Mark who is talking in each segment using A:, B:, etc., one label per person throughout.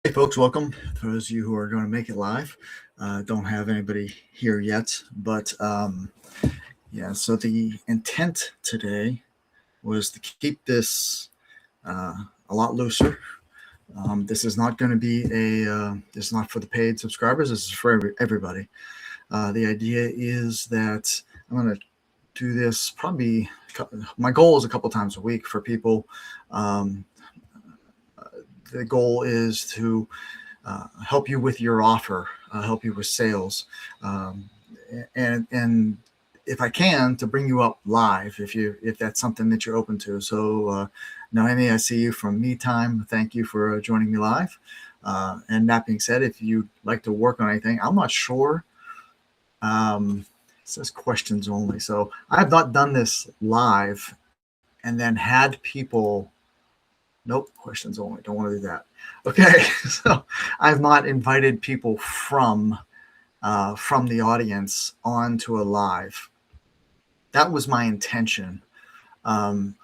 A: Hey, folks, welcome. For those of you who are going to make it live, don't have anybody here yet, but yeah, so the intent today was to keep this a lot looser. This is not going to be this is not for the paid subscribers, this is for everybody. The idea is that I'm going to do this probably, my goal is a couple times a week for people. Um, the goal is to help you with your offer, help you with sales, um, and if I can, to bring you up live if that's something that you're open to. So, Noemi, I see you from Me Time. Thank you for joining me live. And that being said, if you'd like to work on anything, I'm not sure. It says questions only. So I have not done this live and then had people. Nope, questions only. Don't want to do that. Okay, so I've not invited people from the audience onto a live. That was my intention, um,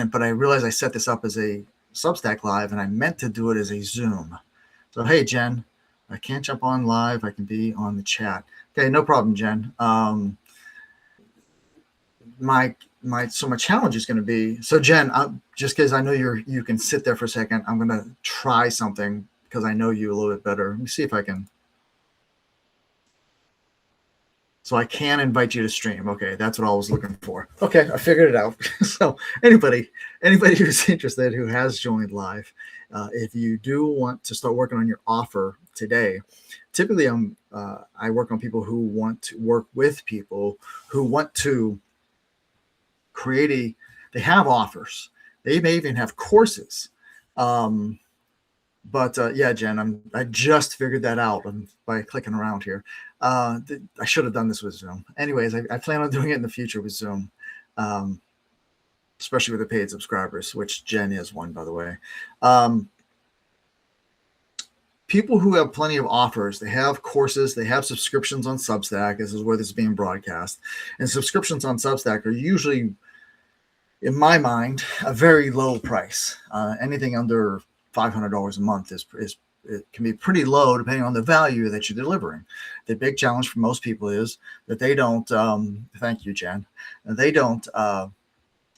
A: but I realized I set this up as a Substack live, and I meant to do it as a Zoom. So hey, Jen, I can't jump on live. I can be on the chat. Okay, no problem, Jen. My challenge is going to be, so Jen, just because I know you can sit there for a second, I'm going to try something because I know you a little bit better. Let me see if I can. So I can invite you to stream. Okay, that's what I was looking for. Okay, I figured it out. So anybody who's interested who has joined live, if you do want to start working on your offer today, typically I work on people who want to work with people who want to they have offers. They may even have courses. But yeah, Jen, I just figured that out by clicking around here. I should have done this with Zoom. Anyways, I plan on doing it in the future with Zoom, especially with the paid subscribers, which Jen is one, by the way. People who have plenty of offers, they have courses, they have subscriptions on Substack. This is where this is being broadcast. And subscriptions on Substack are usually, in my mind, a very low price. Anything under $500 a month is it can be pretty low depending on the value that you're delivering. The big challenge for most people is that they don't. Thank you, Jen. They don't.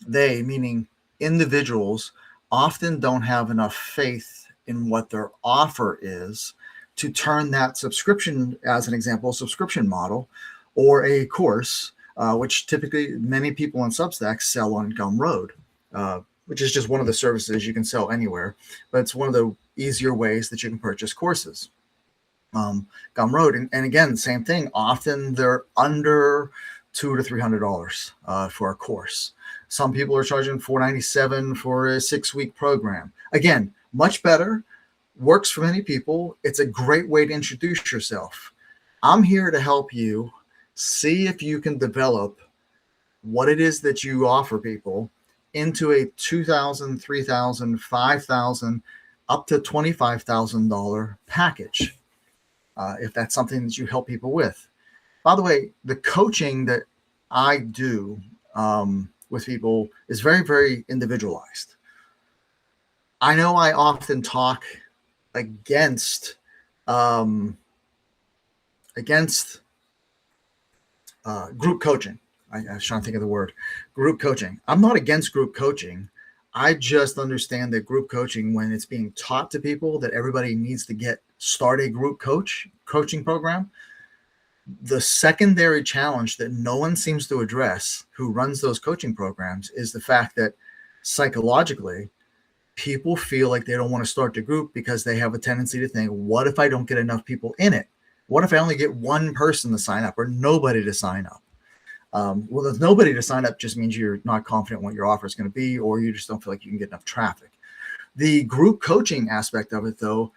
A: They, meaning individuals, often don't have enough faith in what their offer is to turn that subscription, as an example, subscription model or a course. Which typically many people on Substack sell on Gumroad, which is just one of the services you can sell anywhere, but it's one of the easier ways that you can purchase courses. Gumroad, and again, same thing. Often they're under $200 to $300 for a course. Some people are charging $497 for a 6-week program. Again, much better, works for many people. It's a great way to introduce yourself. I'm here to help you see if you can develop what it is that you offer people into a $2,000, $3,000, $5,000, up to $25,000 package, if that's something that you help people with. By the way, the coaching that I do with people is very, very individualized. I know I often talk against group coaching. I was trying to think of the word. Group coaching. I'm not against group coaching. I just understand that group coaching, when it's being taught to people that everybody needs to start a group coaching program, the secondary challenge that no one seems to address who runs those coaching programs is the fact that psychologically, people feel like they don't want to start the group because they have a tendency to think, what if I don't get enough people in it? What if I only get one person to sign up or nobody to sign up? Well, if nobody to sign up just means you're not confident what your offer is going to be, or you just don't feel like you can get enough traffic. The group coaching aspect of it, though,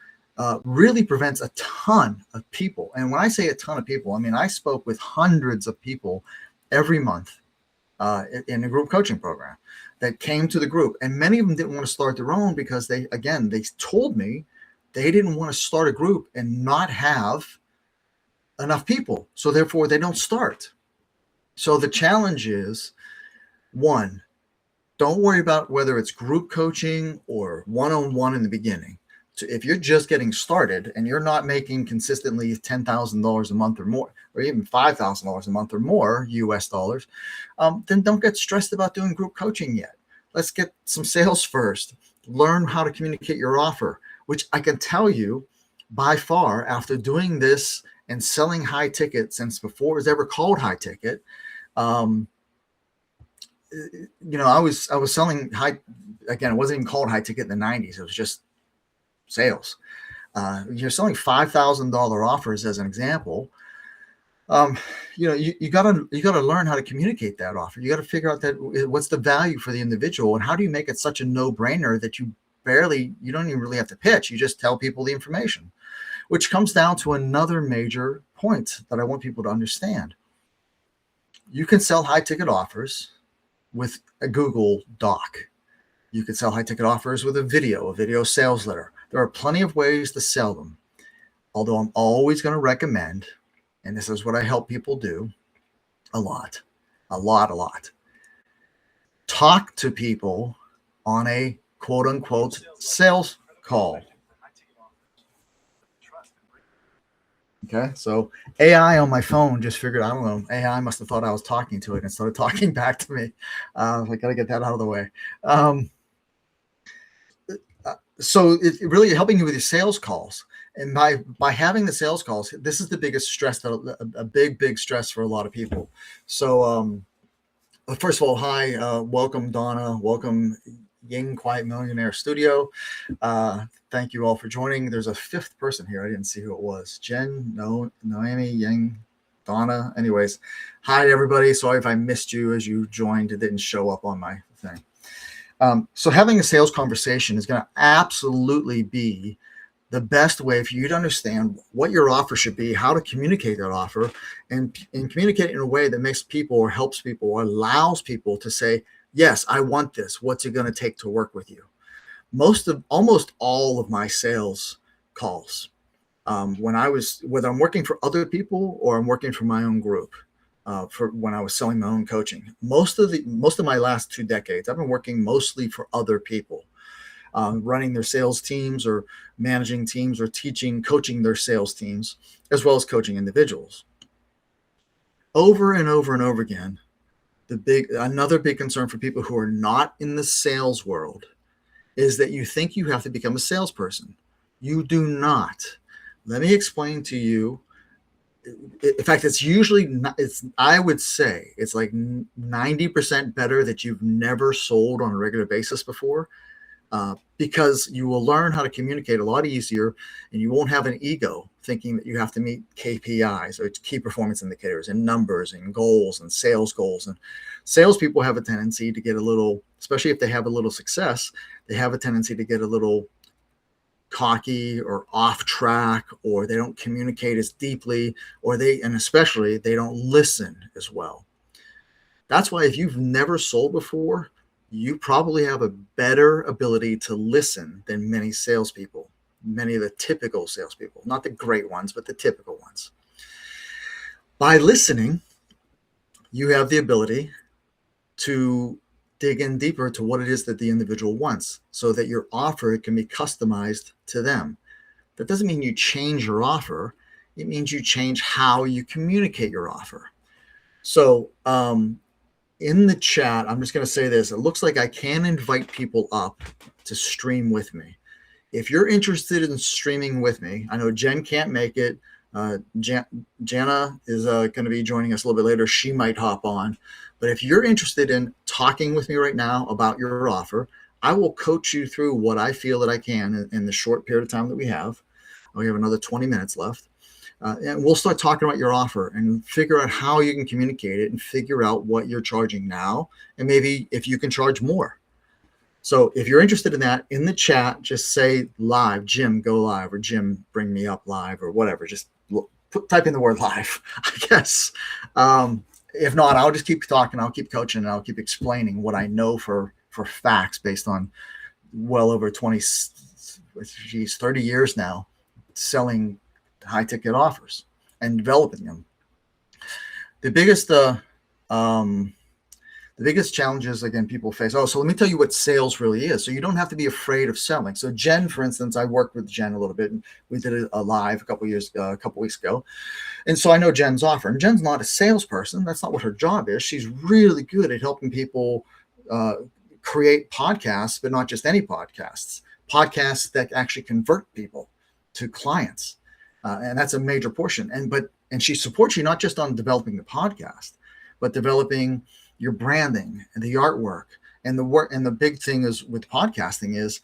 A: really prevents a ton of people. And when I say a ton of people, I mean, I spoke with hundreds of people every month in a group coaching program that came to the group. And many of them didn't want to start their own because they told me they didn't want to start a group and not have enough people. So therefore, they don't start. So the challenge is, one, don't worry about whether it's group coaching or one-on-one in the beginning. if you're just getting started and you're not making consistently $10,000 a month or more, or even $5,000 a month or more US dollars, then don't get stressed about doing group coaching yet. Let's get some sales first. Learn how to communicate your offer, which I can tell you by far, after doing this and selling high ticket since before it was ever called high ticket, I was selling high, again, it wasn't even called high ticket in the 90s. It was just sales. You're selling $5,000 offers as an example. You gotta learn how to communicate that offer. You got to figure out that what's the value for the individual, and how do you make it such a no-brainer that you don't even really have to pitch. You just tell people the information, which comes down to another major point that I want people to understand. You can sell high ticket offers with a Google Doc. You can sell high ticket offers with a video sales letter. There are plenty of ways to sell them. Although I'm always going to recommend, and this is what I help people do a lot. Talk to people on a quote unquote sales call. Okay, so AI on my phone just figured, I don't know, AI must have thought I was talking to it and started talking back to me. I got to get that out of the way. So it's really helping you with your sales calls. And by having the sales calls, this is the biggest stress, a big stress for a lot of people. So first of all, hi, welcome Donna, welcome Ying Quiet Millionaire Studio. Thank you all for joining. There's a fifth person here. I didn't see who it was. Jen, Noemi, Ying, Donna. Anyways, hi everybody. Sorry if I missed you as you joined. It didn't show up on my thing. So having a sales conversation is going to absolutely be the best way for you to understand what your offer should be, how to communicate that offer, and communicate in a way that makes people or helps people or allows people to say, yes, I want this. What's it going to take to work with you? Almost all of my sales calls, whether I'm working for other people or I'm working for my own group, for when I was selling my own coaching, most of my last 2 decades, I've been working mostly for other people, running their sales teams or managing teams or coaching their sales teams, as well as coaching individuals. Over and over and over again, another big concern for people who are not in the sales world is that you think you have to become a salesperson. You do not. Let me explain to you. In fact, I would say it's like 90% better that you've never sold on a regular basis before, because you will learn how to communicate a lot easier, and you won't have an ego thinking that you have to meet KPIs or key performance indicators and numbers and goals and sales goals. And salespeople have a tendency to get a little, especially if they have a little success, they have a tendency to get a little cocky or off track, or they don't communicate as deeply, and especially they don't listen as well. That's why if you've never sold before, you probably have a better ability to listen than many salespeople, many of the typical salespeople, not the great ones, but the typical ones. By listening, you have the ability to dig in deeper to what it is that the individual wants, so that your offer can be customized to them. That doesn't mean you change your offer. It means you change how you communicate your offer. So in the chat, I'm just going to say this. It looks like I can invite people up to stream with me. If you're interested in streaming with me, I know Jen can't make it. Jana is going to be joining us a little bit later. She might hop on. But if you're interested in talking with me right now about your offer, I will coach you through what I feel that I can in the short period of time that we have. We have another 20 minutes left. And we'll start talking about your offer and figure out how you can communicate it and figure out what you're charging now, and maybe if you can charge more. So if you're interested in that, in the chat, just say live, Jim, go live, or Jim, bring me up live, or whatever. Just type in the word live, I guess. If not, I'll just keep talking. I'll keep coaching, and I'll keep explaining what I know for facts based on well over 30 years now selling high ticket offers and developing them. The biggest The biggest challenges, again, people face. Oh, so let me tell you what sales really is. So you don't have to be afraid of selling. So Jen, for instance, I worked with Jen a little bit, and we did a live a couple weeks ago. And so I know Jen's offer, and Jen's not a salesperson. That's not what her job is. She's really good at helping people create podcasts, but not just any podcasts that actually convert people to clients. And that's a major portion. And she supports you not just on developing the podcast, but developing your branding and the artwork and the work. And the big thing is with podcasting is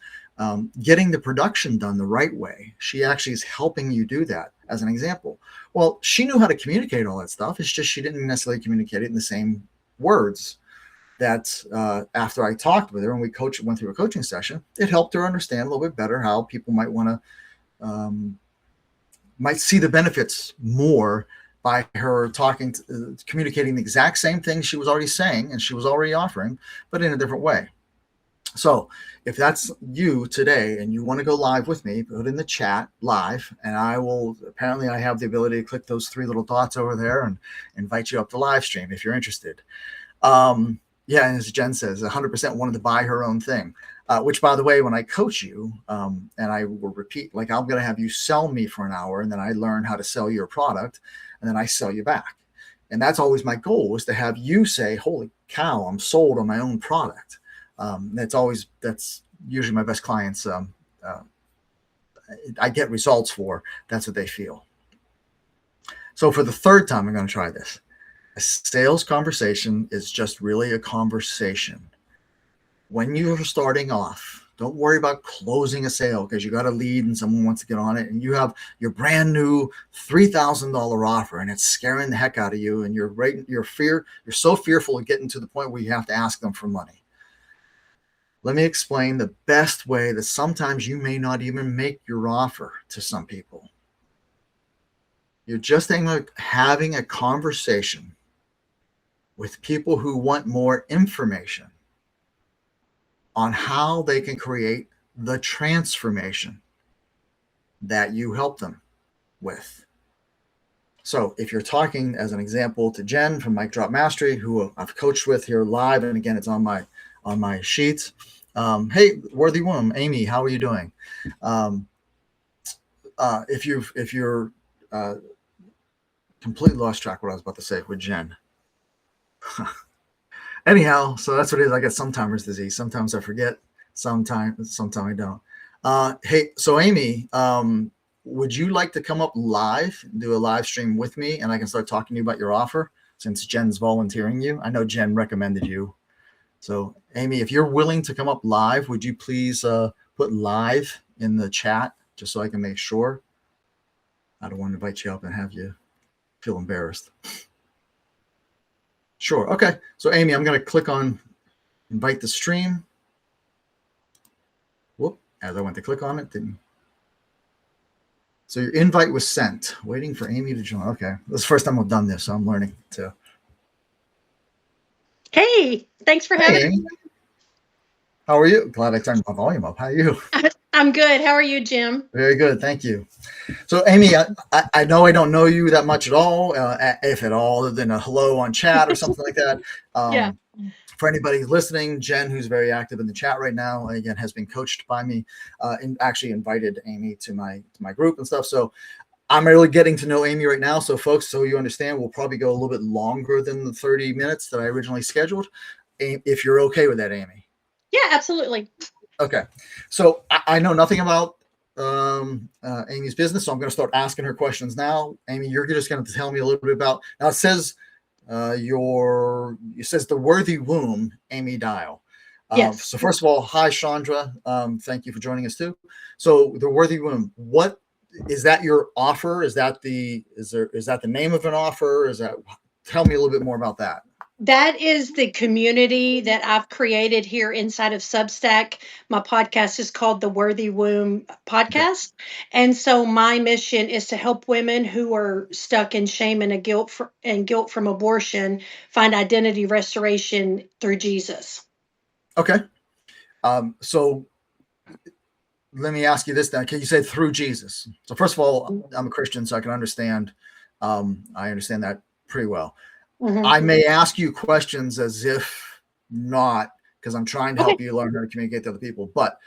A: getting the production done the right way. She actually is helping you do that. As an example, well, she knew how to communicate all that stuff. It's just she didn't necessarily communicate it in the same words. That after I talked with her and we went through a coaching session, it helped her understand a little bit better how people might want to might see the benefits more by her communicating the exact same thing she was already saying and she was already offering, but in a different way. So if that's you today and you want to go live with me, put in the chat live, and I have the ability to click those 3 little dots over there and invite you up to live stream if you're interested. Yeah, and as Jen says, 100% wanted to buy her own thing, which, by the way, when I coach you, and I will repeat, like I'm going to have you sell me for an hour, and then I learn how to sell your product, and then I sell you back. And that's always my goal, is to have you say, holy cow, I'm sold on my own product. That's usually my best clients. I get results for. That's what they feel. So for the 3rd time, I'm going to try this. A sales conversation is just really a conversation. When you're starting off, don't worry about closing a sale because you got a lead and someone wants to get on it, and you have your brand new $3,000 offer and it's scaring the heck out of you, and you're so fearful of getting to the point where you have to ask them for money. Let me explain the best way that sometimes you may not even make your offer to some people. You're just having a conversation with people who want more information on how they can create the transformation that you help them with. So if you're talking, as an example, to Jen from Mic Drop Mastery, who I've coached with here live, and again, it's on my sheets. Hey, worthy woman, Amy, how are you doing? If you're completely lost track of what I was about to say with Jen. Anyhow, so that's what it is. I get Sometimers disease. Sometimes I forget. Sometimes I don't. Hey, so Amy, would you like to come up live and do a live stream with me, and I can start talking to you about your offer since Jen's volunteering you? I know Jen recommended you. So Amy, if you're willing to come up live, would you please put live in the chat just so I can make sure? I don't want to invite you up and have you feel embarrassed. Sure. Okay. So Amy, I'm going to click on invite the stream. Whoop. As I went to click on it, didn't. So your invite was sent. Waiting for Amy to join. Okay. This is the first time I've done this, so I'm learning too.
B: Hey, thanks for having me.
A: How are you? Glad I turned my volume up. How are you?
B: I'm good. How are you, Jim?
A: Very good. Thank you. So, Amy, I know I don't know you that much at all, if at all, other than a hello on chat or something like that.
B: Yeah.
A: For anybody listening, Jen, who's very active in the chat right now, again, has been coached by me and actually invited Amy to my group and stuff. So I'm really getting to know Amy right now. So, folks, so you understand, we'll probably go a little bit longer than the 30 minutes that I originally scheduled, if you're okay with that, Amy.
B: Yeah, absolutely.
A: Okay. So I know nothing about Amy's business, so I'm going to start asking her questions now. Amy, you're just going to tell me a little bit about, now it says it says the Worthy Womb, Amy Dial.
B: Yes.
A: So first of all, hi, Chandra. Thank you for joining us too. So the Worthy Womb, what is that your offer? Is that the name of an offer? Tell me a little bit more about that.
B: That is the community that I've created here inside of Substack. My podcast is called the Worthy Womb Podcast. Okay. And so my mission is to help women who are stuck in shame and guilt from abortion find identity restoration through Jesus. Okay.
A: So let me ask you this then. Can you say through Jesus? So first of all, I'm a Christian, so I can understand. I understand that pretty well. Mm-hmm. I may ask you questions as if not because I'm trying to
B: Okay.
A: help you learn how to communicate to other people. But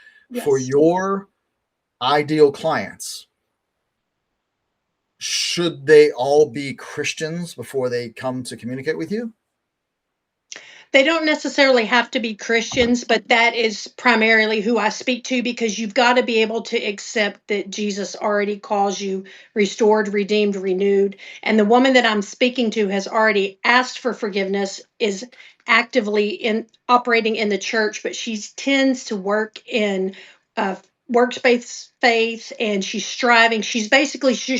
A: for
B: Yes.
A: your ideal clients, should they all be Christians before they come to communicate with you?
B: They don't necessarily have to be Christians, but that is primarily who I speak to because you've got to be able to accept that Jesus already calls you restored, redeemed, renewed. And the woman that I'm speaking to has already asked for forgiveness, is actively in operating in the church, but she tends to work in uh, works-based faith, and she's striving. She's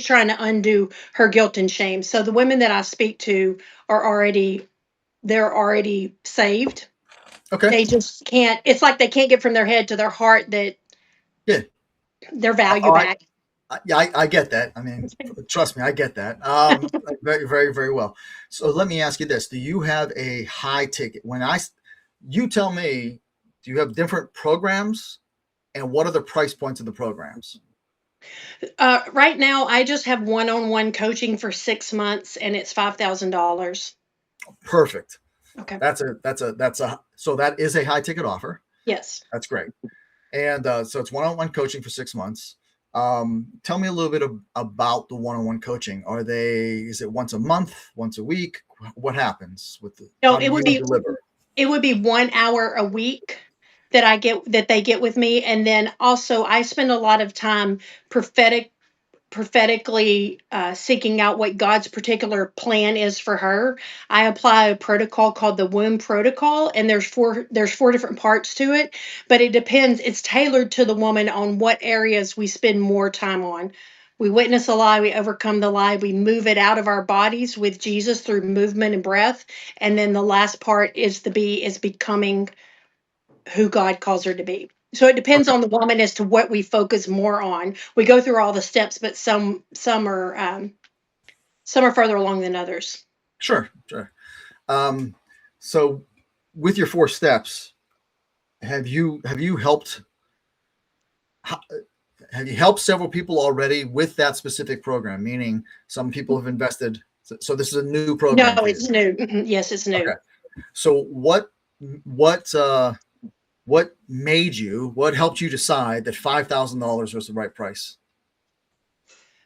B: trying to undo her guilt and shame. So the women that I speak to are already they're already saved.
A: Okay.
B: They just can't, it's like they can't get from their head to their heart that
A: Yeah.
B: their value
A: Oh,
B: back.
A: I get that. I mean, trust me, I get that. Very, very, very well. So let me ask you this: do you have a high ticket? You tell me, do you have different programs, and what are the price points of the programs?
B: Right now, I just have one-on-one coaching for 6 months, and it's $5,000.
A: Perfect.
B: Okay.
A: So that is a high ticket offer.
B: Yes.
A: That's great. And so it's one-on-one coaching for 6 months. Tell me a little bit about the one-on-one coaching. Is it once a month, once a week? What happens with
B: No,
A: how do you deliver?
B: it would be 1 hour a week that they get with me, and then also I spend a lot of time prophetically seeking out what God's particular plan is for her. I apply a protocol called the Womb Protocol, and there's four different parts to it, but it depends. It's tailored to the woman on what areas we spend more time on. We witness a lie, we overcome the lie, we move it out of our bodies with Jesus through movement and breath, and then the last part is becoming who God calls her to be. So it depends
A: Okay,
B: on the woman as to what we focus more on. We go through all the steps, but some are further along than others.
A: sure, sure. Um, so with your 4 steps, have you helped ho- have you helped several people already with that specific program? Meaning, some people have invested. So this is a new
B: No,
A: program for you.
B: it's new. Mhm. Yes, it's new.
A: Okay. So what what helped you decide that $5,000 was the right price?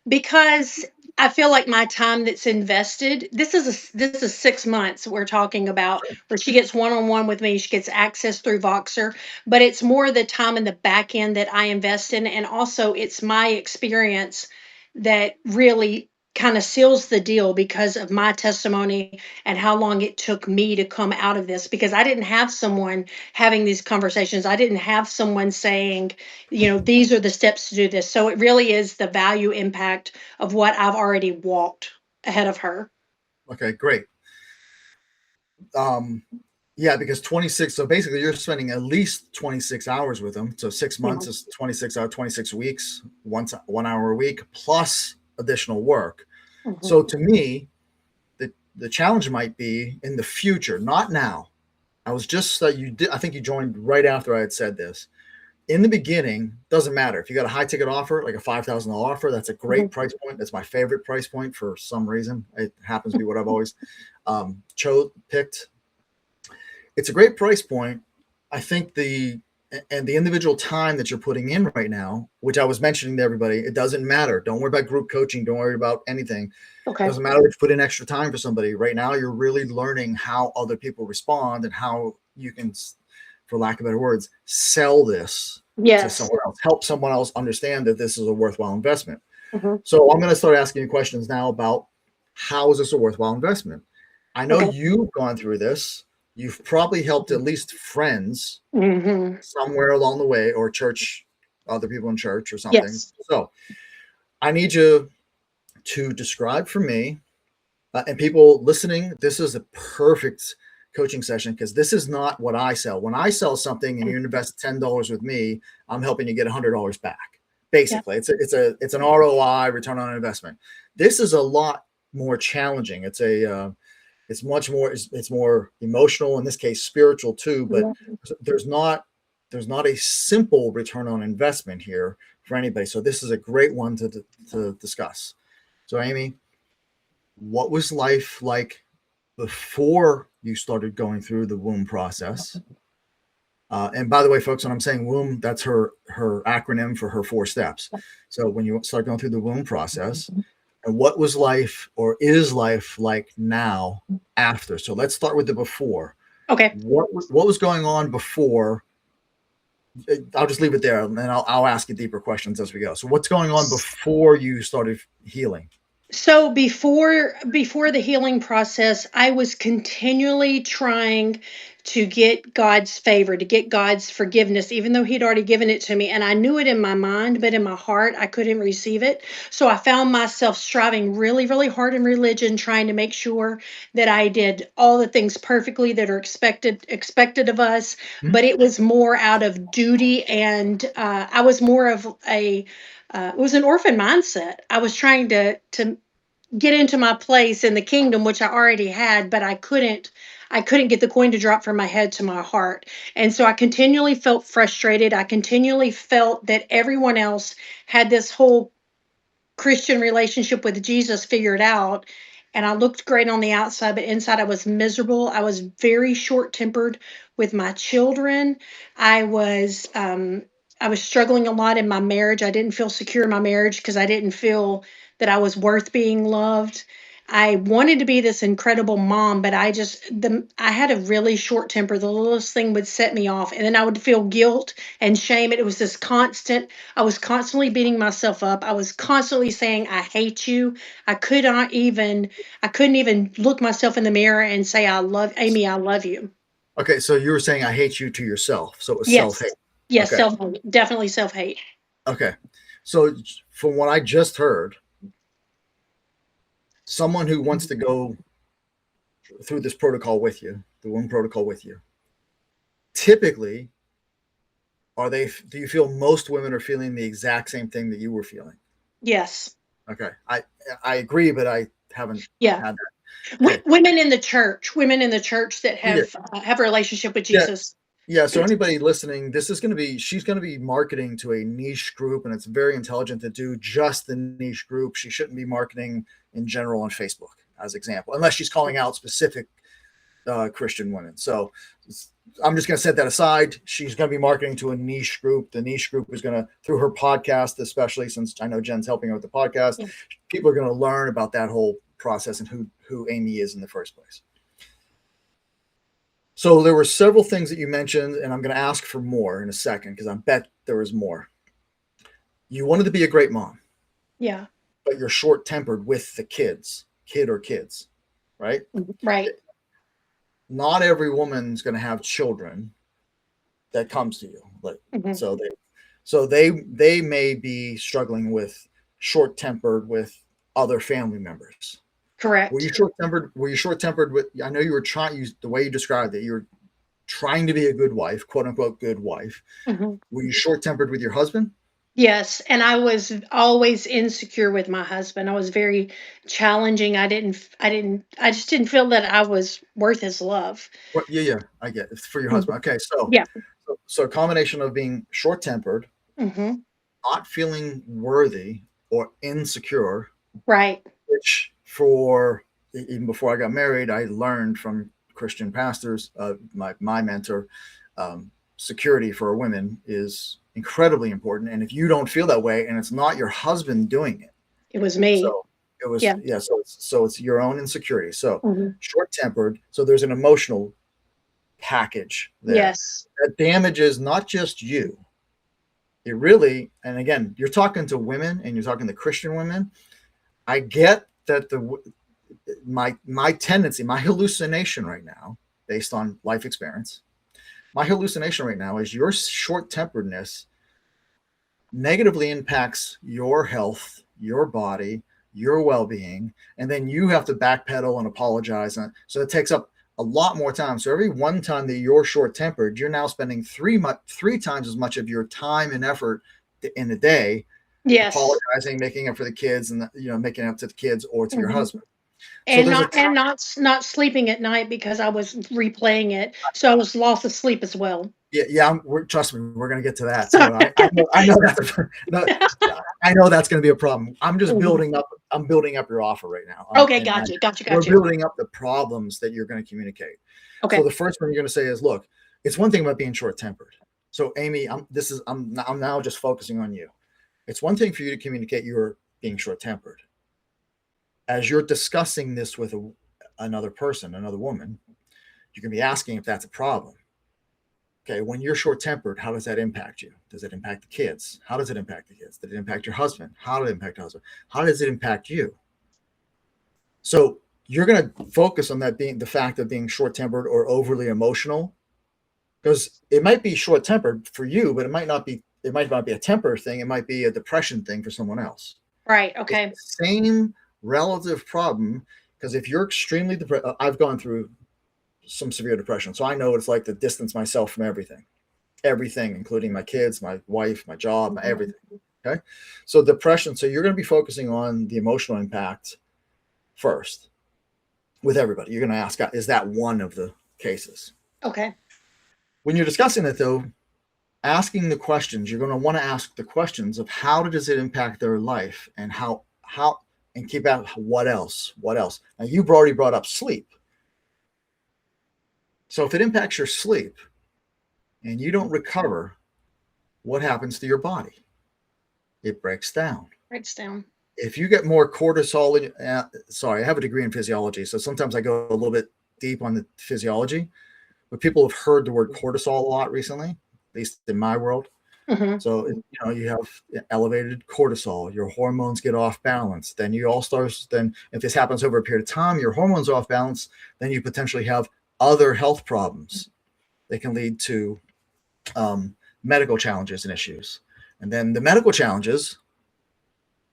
B: Because I feel like my time that's invested, this is 6 months we're talking about, where she gets one-on-one with me, she gets access through Voxer, but it's more the time in the back end that I invest in, and also it's my experience that really kind of seals the deal because of my testimony and how long it took me to come out of this, because I didn't have someone having these conversations. I didn't have someone saying, these are the steps to do this. So it really is the value impact of what I've already walked ahead of her.
A: Okay, great. Um, yeah, because 26. So basically, you're spending at least 26 hours with them. So six
B: Yeah.
A: months is 26 out, 26 weeks, 1 hour a week plus additional work.
B: Mhm.
A: So to me, the challenge might be in the future, not now. I was just you did. I think you joined right after I had said this. In the beginning, doesn't matter if you got a high ticket offer, like a $5,000 offer. That's a great
B: Mhm.
A: price point. That's my favorite price point for some reason. It happens to be what I've always picked. It's a great price point. I think the individual time that you're putting in right now, which I was mentioning to everybody, it doesn't matter. Don't worry about group coaching. Don't worry about anything. It
B: Okay.
A: doesn't matter if you put in extra time for somebody. Right now, you're really learning how other people respond and how you can, for lack of better words, sell this to
B: Yes.
A: someone else, help someone else understand that this is a worthwhile investment.
B: Mhm.
A: So I'm going to start asking you questions now about how is this a worthwhile investment? I know
B: Okay.
A: you've gone through this. You've probably helped at least friends
B: Hmm.
A: somewhere along the way, or church, other people in church or something.
B: Yes.
A: So I need you to describe for me, and people listening, this is a perfect coaching session because this is not what I sell. When I sell something and you invest $10 with me, I'm helping you get $100 back.
B: Yeah.
A: Basically, it's an ROI, return on investment. This is a lot more challenging. It's more emotional, in this case spiritual too, but
B: Yeah.
A: there's not there's not a simple return on investment here for anybody. So this is a great one to discuss. So Amy, what was life like before you started going through the womb process. And by the way, folks, when I'm saying womb, that's her acronym for her 4 steps. So when you start going through the womb process, and what was life or is life like now after? So let's start with the before.
B: Okay.
A: What was going on before? I'll just leave it there, and then I'll ask you deeper questions as we go. So what's going on before you started healing?
B: So before the healing process, I was continually trying to get God's favor, to get God's forgiveness, even though He'd already given it to me. And I knew it in my mind, but in my heart, I couldn't receive it. So I found myself striving really, really hard in religion, trying to make sure that I did all the things perfectly that are expected of us.
A: Mhm.
B: But it was more out of duty, and I was more of a it was an orphan mindset. I was trying to get into my place in the kingdom, which I already had, but I couldn't get the coin to drop from my head to my heart. And so I continually felt frustrated. I continually felt that everyone else had this whole Christian relationship with Jesus figured out. And I looked great on the outside, but inside I was miserable. I was very short tempered with my children. I was I was struggling a lot in my marriage. I didn't feel secure in my marriage because I didn't feel that I was worth being loved. I wanted to be this incredible mom, but I had a really short temper. The littlest thing would set me off, and then I would feel guilt and shame. It was this constant. I was constantly beating myself up. I was constantly saying, I hate you. I couldn't even look myself in the mirror and say, I love Amy, I love you.
A: Okay, so you were saying I hate you to yourself. So it was self-hate.
B: Yes. Yes,
A: Okay.
B: self-hate. Definitely self-hate.
A: Okay. So from what I just heard, someone who wants to go through this protocol with you, the womb protocol with you, typically do you feel most women are feeling the exact same thing that you were feeling?
B: Yes.
A: Okay. I agree, but I haven't
B: Yeah.
A: had that. Okay.
B: Women in the church that
A: Yeah.
B: have a relationship with
A: Yeah.
B: Jesus.
A: Yeah. So anybody listening, she's going to be marketing to a niche group, and it's very intelligent to do just the niche group. She shouldn't be marketing in general on Facebook, as example, unless she's calling out specific Christian women. So I'm just going to set that aside. She's going to be marketing to a niche group. The niche group is going to, through her podcast, especially since I know Jen's helping her with the podcast,
B: Yeah.
A: people are going to learn about that whole process and who Amy is in the first place. So there were several things that you mentioned, and I'm going to ask for more in a second because I bet there was more. You wanted to be a great mom.
B: Yeah.
A: But you're short-tempered with the kid or kids, right?
B: Right.
A: Not every woman's going to have children that comes to you. Like,
B: Mhm.
A: so they may be struggling with short-tempered with other family members.
B: Correct.
A: Were you short-tempered? Were you short-tempered with? I know you were trying. The way you described it, you were trying to be a good wife, quote unquote, good wife.
B: Mhm.
A: Were you short-tempered with your husband?
B: Yes, and I was always insecure with my husband. I was very challenging. I just didn't feel that I was worth his love.
A: Well, yeah, I get it. For your
B: Mhm.
A: husband. Okay, so
B: Yeah.
A: so a combination of being short-tempered,
B: Hmm.
A: not feeling worthy or insecure,
B: Right.
A: which for even before I got married, I learned from Christian pastors, my mentor, security for women is incredibly important. And if you don't feel that way, and it's not your husband doing it,
B: It was me.
A: so it was
B: Yeah.
A: yeah. So it's your own insecurity. So
B: Hmm.
A: short-tempered. So there's an emotional package there
B: Yes.
A: that damages not just you. It really, and again, you're talking to women, and you're talking to Christian women. I get that my tendency, my hallucination right now, based on life experience, my hallucination right now is your short-temperedness negatively impacts your health, your body, your well-being, and then you have to backpedal and apologize. And so it takes up a lot more time. So every one time that you're short-tempered, you're now spending three times as much of your time and effort in a day
B: Yes.
A: apologizing, making up for the kids, and making up to the kids or to your
B: Hmm.
A: husband. So there's a time.
B: Not sleeping at night because I was replaying it. So I was lost of sleep as well.
A: Yeah. Trust me, we're going to get to that. So I know that's no, I know that's going to be a problem. I'm just
B: Mhm.
A: building up your offer right now.
B: Okay, got you, got you,
A: We're
B: got you.
A: building up the problems that you're going to communicate. So
B: Okay.
A: the first one you're going to say is, look, it's one thing about being short tempered. So Amy, I'm now just focusing on you. It's one thing for you to communicate you're being short tempered. As you're discussing this with another person, another woman, you can be asking if that's a problem. Okay, when you're short tempered, how does that impact you? Does it impact the kids? How does it impact the kids? Did it impact your husband? How did it impact your husband? How does it impact you? So you're going to focus on that being the fact of being short tempered or overly emotional, because it might be short tempered for you, but it might not be. It might not be a temper thing. It might be a depression thing for someone else.
B: Right.
A: It's
B: Okay.
A: the same relative problem, because if you're extremely depressed, I've gone through some severe depression, so I know what it's like to distance myself from everything, including my kids, my wife, my job, my everything. Okay. So depression. So you're going to be focusing on the emotional impact first with everybody. You're going to ask, is that one of the cases?
B: Okay.
A: When you're discussing it, though, asking the questions, you're going to want to ask the questions of how does it impact their life, and and keep out what else. Now, you've already brought up sleep. So if it impacts your sleep and you don't recover, what happens to your body? It breaks down.
B: Writes down.
A: If you get more cortisol sorry, I have a degree in physiology, so sometimes I go a little bit deep on the physiology, but people have heard the word cortisol a lot recently, at least in my world.
B: Hmm.
A: So you have elevated cortisol, your hormones get off balance, then then if this happens over a period of time, your hormones are off balance, then you potentially have other health problems that can lead to medical challenges and issues. And then the medical challenges,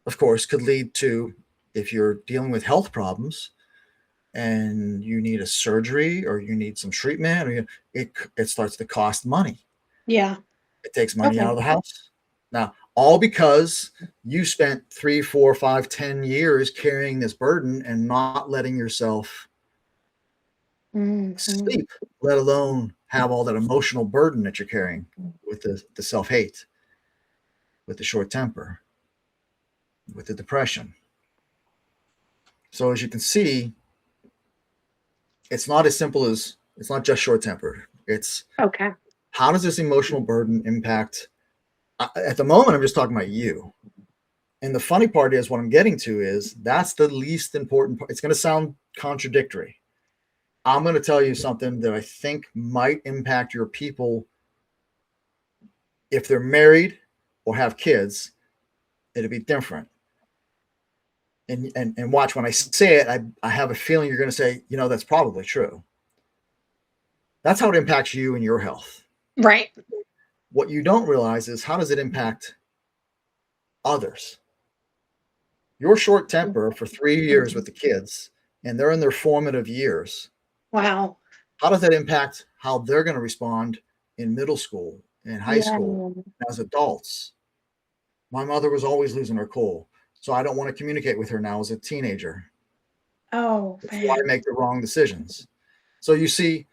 A: of course, could lead to, if you're dealing with health problems and you need a surgery or you need some treatment, or it starts to cost money.
B: Yeah.
A: It takes money
B: Okay.
A: out of the house. Now, all because you spent 3, 4, 5, 10 years carrying this burden and not letting yourself
B: Hmm.
A: sleep, let alone have all that emotional burden that you're carrying with the self-hate, with the short temper, with the depression. So as you can see, it's not as simple as, it's not just short tempered. It's
B: Okay.
A: how does this emotional burden impact? At the moment, I'm just talking about you. And the funny part is, what I'm getting to is that's the least important part. It's going to sound contradictory. I'm going to tell you something that I think might impact your people if they're married or have kids. It'll be different. And watch, when I say it, I have a feeling you're going to say, that's probably true. That's how it impacts you and your health.
B: Right.
A: What you don't realize is, how does it impact others? Your short temper for 3 years with the kids, and they're in their formative years.
B: Wow.
A: How does that impact how they're going to respond in middle school and high
B: Yeah.
A: school as adults? My mother was always losing her cool, so I don't want to communicate with her now as a teenager.
B: Oh
A: Before I
B: man.
A: make the wrong decisions. So you see,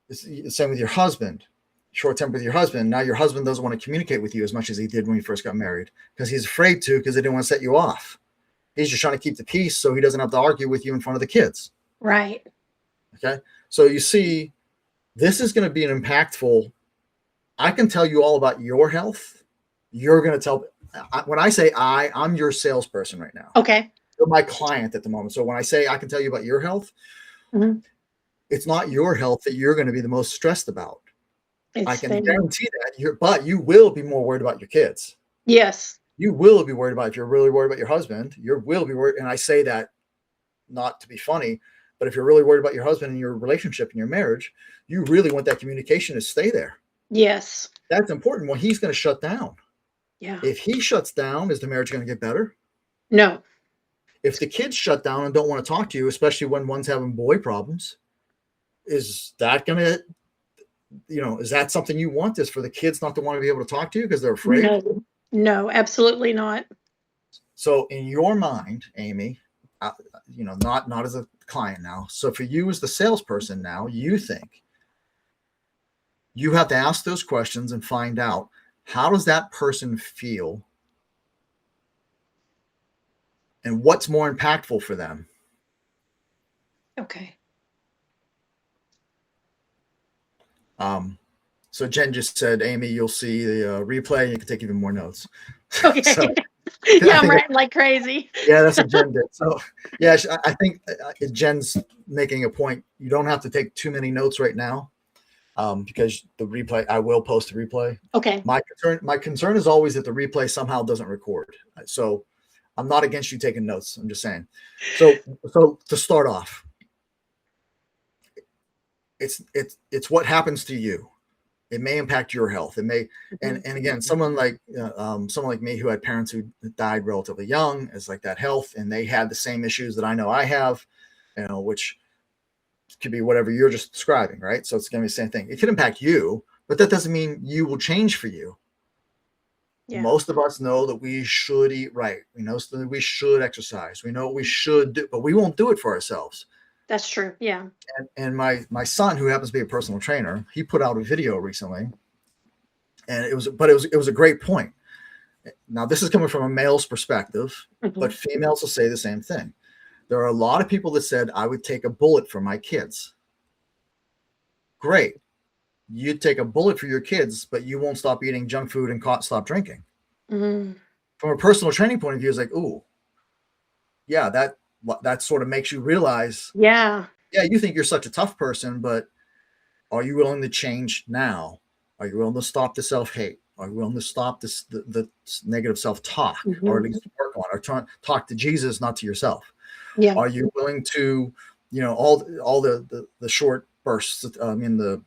A: it's the same with your husband. Short temper with your husband. Now your husband doesn't want to communicate with you as much as he did when he first got married, because he's afraid to, because they didn't want to set you off. He's just trying to keep the peace so he doesn't have to argue with you in front of the kids.
B: Right.
A: Okay. So you see, this is going to be an impactful. I can tell you all about your health. You're going to tell. When I say I'm your salesperson right now.
B: Okay.
A: You're my client at the moment. So when I say I can tell you about your health,
B: Mhm.
A: it's not your health that you're going to be the most stressed about. I
B: It's
A: can
B: them.
A: guarantee that. But you will be more worried about your kids.
B: Yes.
A: You will be worried about, if you're really worried about your husband, you will be worried. And I say that not to be funny, but if you're really worried about your husband and your relationship and your marriage, you really want that communication to stay there.
B: Yes.
A: That's important. Well, he's going to shut down.
B: Yeah.
A: If he shuts down, is the marriage going to get better?
B: No.
A: If the kids shut down and don't want to talk to you, especially when one's having boy problems, is that going to, is that something you want, is for the kids not to want to be able to talk to you because they're afraid?
B: No. No, absolutely not.
A: So in your mind, Amy, not as a client now. So for you as the salesperson now, you think You have to ask those questions and find out, how does that person feel and what's more impactful for them.
B: Okay.
A: So Jen just said, Amy, you'll see the replay. You can take even more notes.
B: Okay.
A: So,
B: Yeah, I'm writing like crazy.
A: yeah, that's what Jen did. So yeah, I think Jen's making a point. You don't have to take too many notes right now, because the replay, I will post a replay.
B: Okay.
A: My concern is always that the replay somehow doesn't record. So I'm not against you taking notes. I'm just saying. So to start off, it's what happens to you. It may impact your health. It may, and again, someone like me who had parents who died relatively young is like that health, and they had the same issues that I know I have, which could be whatever you're just describing, right? So it's going to be the same thing. It could impact you, but that doesn't mean you will change for you. Yeah. Most of us know that we should eat right. We know that we should exercise. We know what we should do, but we won't do it for ourselves.
B: That's true. Yeah.
A: And my son, who happens to be a personal trainer, he put out a video recently, and it was a great point. Now, this is coming from a male's perspective, but females will say the same thing. There are a lot of people that said, I would take a bullet for my kids. Great. You'd take a bullet for your kids, but you won't stop eating junk food and stop drinking. Mm-hmm. From a personal training point of view, it's like, ooh, yeah, that sort of makes you realize, yeah, you think you're such a tough person, but are you willing to change now? Are you willing to stop the self-hate? Are you willing to stop the negative self-talk, or at least work on it, or talk to Jesus, not to yourself? Yeah. Are you willing to, all the short bursts, the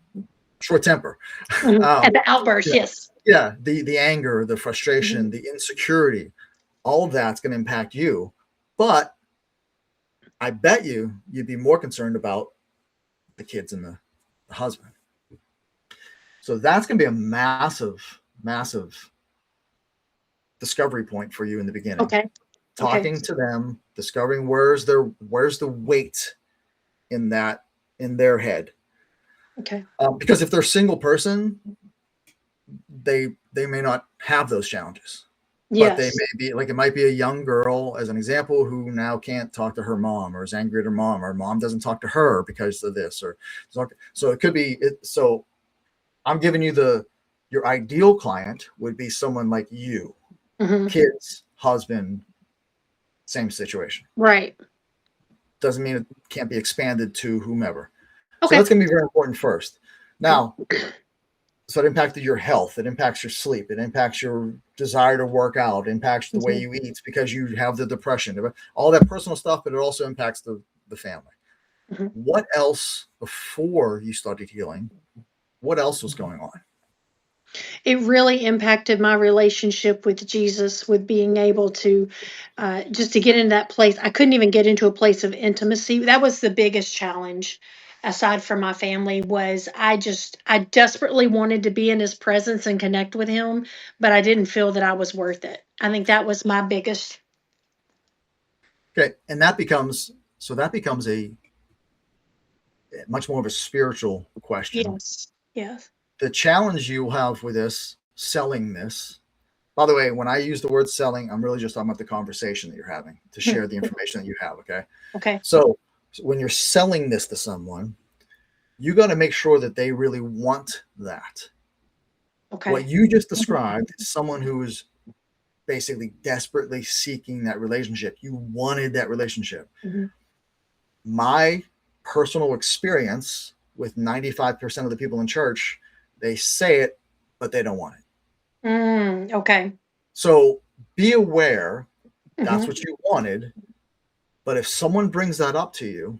A: short temper,
B: and the outbursts, yes.
A: Yeah, the anger, the frustration, the insecurity, all of that's going to impact you. But I bet you'd be more concerned about the kids and the husband. So that's going to be a massive, massive discovery point for you in the beginning.
B: Okay.
A: Talking to them, discovering where's the weight in their head.
B: Okay.
A: Because if they're a single person, they may not have those challenges. Yes. But they may be, like, it might be a young girl, as an example, who now can't talk to her mom, or is angry at her mom, or mom doesn't talk to her because of this, or so it could be. So I'm giving you your ideal client would be someone like you, kids, husband, same situation.
B: Right.
A: Doesn't mean it can't be expanded to whomever. Okay. So that's going to be very important first. Now, so it impacted your health. It impacts your sleep. It impacts your desire to work out. It impacts the way you eat because you have the depression. All that personal stuff, but it also impacts the family. What else, before you started healing, what else was going on?
B: It really impacted my relationship with Jesus, with being able to just to get in that place. I couldn't even get into a place of intimacy. That was the biggest challenge, aside from my family, was I desperately wanted to be in his presence and connect with him, but I didn't feel that I was worth it. I think that was my biggest.
A: Okay. And that becomes a much more of a spiritual question.
B: Yes. Yes.
A: The challenge you have with selling this, by the way, when I use the word selling, I'm really just talking about the conversation that you're having to share the information that you have. Okay.
B: Okay.
A: So when you're selling this to someone, you got to make sure that they really want that.
B: Okay.
A: What you just described is someone who is basically desperately seeking that relationship. You wanted that relationship. My personal experience with 95% of the people in church, they say it, but they don't want it.
B: Okay.
A: So be aware that's what you wanted. But if someone brings that up to you,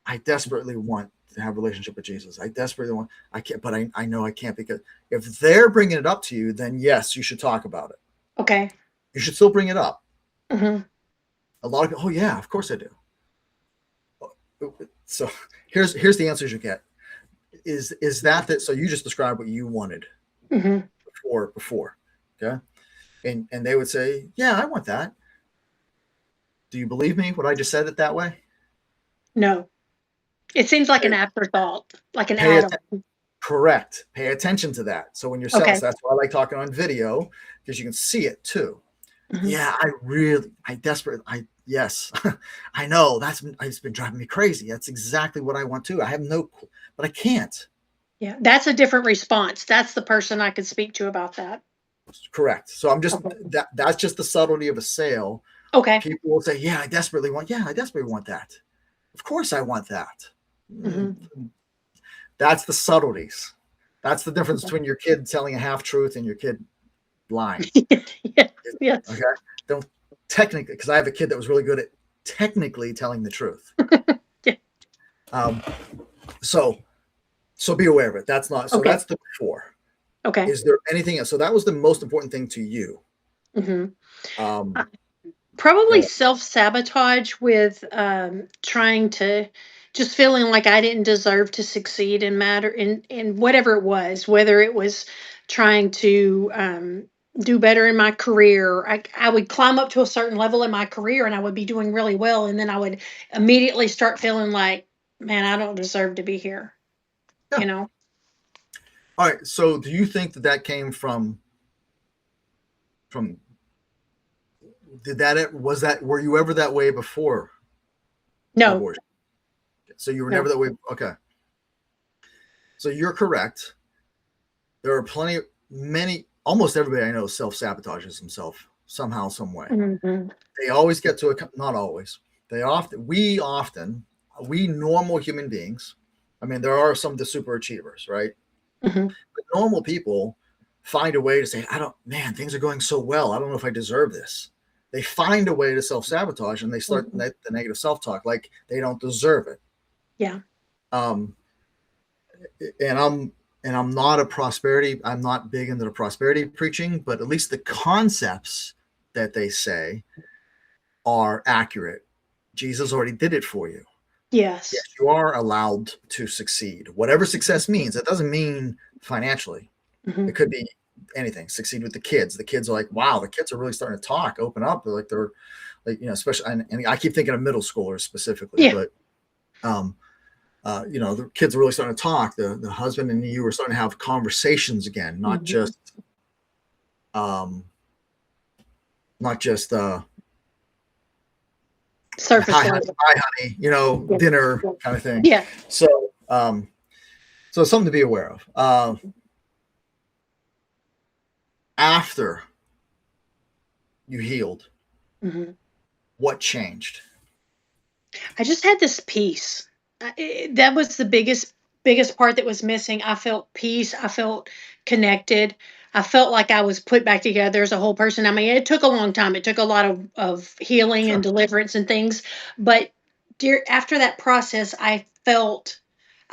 A: I desperately want to have a relationship with Jesus. I desperately want, I can't, but I know I can't, because if they're bringing it up to you, then yes, you should talk about it.
B: Okay.
A: You should still bring it up. A lot of people, oh yeah, of course I do. So here's the answers you get. Is that so you just described what you wanted before, okay? And they would say, yeah, I want that. Do you believe me when I just said it that way?
B: No. It seems like an afterthought, like an add-on.
A: Correct. Pay attention to that. So when you're selling,
B: Okay.
A: so that's why I like talking on video, because you can see it too.
B: Mhm.
A: Yeah, yes, I know it's been driving me crazy. That's exactly what I want to. I have but I can't.
B: Yeah, that's a different response. That's the person I could speak to about that.
A: Correct. So I'm just,
B: Okay.
A: that's just the subtlety of a sale.
B: Okay.
A: People will say, I desperately want that. Of course I want that.
B: Mhm.
A: That's the subtleties. That's the difference
B: Okay.
A: between your kid telling a half truth and your kid lying.
B: Yes, yes.
A: Okay. Don't technically, because I have a kid that was really good at technically telling the truth.
B: Yeah.
A: Um, so be aware of it. That's not, so
B: Okay.
A: that's the before.
B: Okay.
A: Is there anything else? So that was the most important thing to you.
B: Mhm.
A: Um,
B: Probably
A: go
B: self-sabotage with, trying to just feeling like I didn't deserve to succeed and matter in whatever it was, whether it was trying to, do better in my career. I would climb up to a certain level in my career and I would be doing really well, and then I would immediately start feeling like, "Man, I don't deserve to be here,"
A: yeah.
B: you know?
A: All right. So do you think that came from, were you ever that way before
B: No,
A: abortion? So you were
B: no.
A: never that way. Okay. So you're correct. There are almost everybody I know self-sabotages himself somehow, some way.
B: Mhm.
A: They always get to not always. We normal human beings. I mean, there are some of the super achievers, right?
B: Mhm.
A: But normal people find a way to say, man, things are going so well. I don't know if I deserve this. They find a way to self-sabotage and they start
B: Mhm.
A: the negative self-talk, like they don't deserve it.
B: Yeah.
A: Um, and I'm not I'm not big into the prosperity preaching, but at least the concepts that they say are accurate. Jesus already did it for you. Yes,
B: Yes.
A: you are allowed to succeed. Whatever success means, that doesn't mean financially.
B: Mhm.
A: It could be anything. Succeed with the kids. The kids are like, wow, the kids are really starting to talk, open up. They're like, especially, and I keep thinking of middle schoolers specifically,
B: Yeah.
A: but the kids are really starting to talk. The husband and you are starting to have conversations again, not
B: Mhm.
A: just um, not just
B: Surface level.
A: hi honey,
B: Yeah.
A: dinner
B: Yeah.
A: kind of thing.
B: Yeah.
A: So so something to be aware of. After you healed,
B: Mhm.
A: what changed?
B: I just had this peace. That was the biggest part that was missing. I felt peace. I felt connected. I felt like I was put back together as a whole person. I mean, it took a long time. It took a lot of healing and
A: Sure.
B: deliverance and things. But after that process, I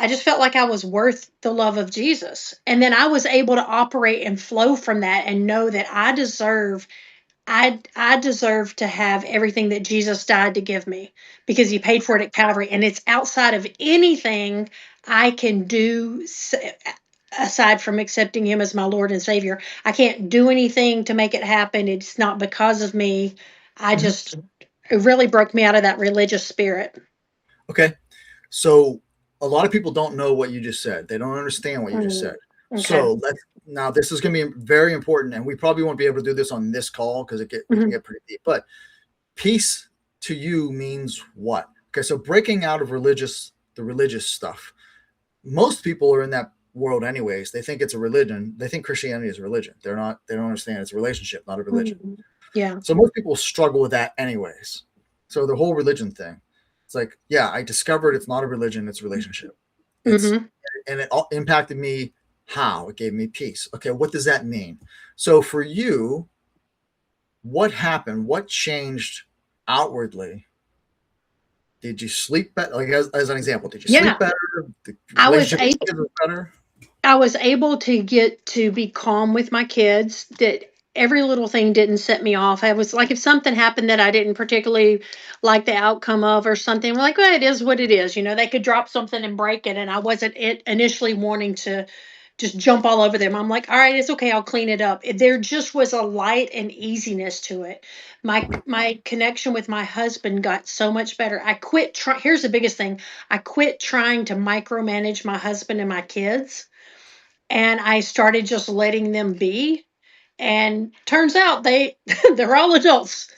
B: just felt like I was worth the love of Jesus. And then I was able to operate and flow from that and know that I deserve to have everything that Jesus died to give me because he paid for it at Calvary, and it's outside of anything I can do aside from accepting him as my Lord and Savior. I can't do anything to make it happen. It's not because of me. I
A: Mhm.
B: just It really broke me out of that religious spirit.
A: Okay. So a lot of people don't know what you just said. They don't understand what you just
B: Mm,
A: said.
B: okay.
A: So now this is going to be very important, and we probably won't be able to do this on this call because it can
B: Mhm,
A: get pretty deep. But peace to you means what? Okay, so breaking out of the religious stuff. Most people are in that world anyways. They think it's a religion. They think Christianity is a religion. They don't understand it's a relationship, not a religion.
B: mhm. Yeah.
A: So most people struggle with that anyways. So the whole religion thing, it's like, yeah, I discovered it's not a religion, it's a relationship. It's
B: Mhm.
A: and it all impacted me how? It gave me peace. Okay, what does that mean? So for you, what happened? What changed outwardly? Did you sleep better? Like as an example, did you sleep
B: Yeah.
A: better? The
B: I was
A: relationship with
B: able
A: the kids was better?
B: I was able to get to be calm with my kids, that every little thing didn't set me off. I was like, if something happened that I didn't particularly like the outcome of or something, we're like, well, it is what it is. They could drop something and break it. And I wasn't initially wanting to just jump all over them. I'm like, all right, it's okay. I'll clean it up. There just was a light and easiness to it. My connection with my husband got so much better. I here's the biggest thing. I quit trying to micromanage my husband and my kids, and I started just letting them be. And turns out they're all adults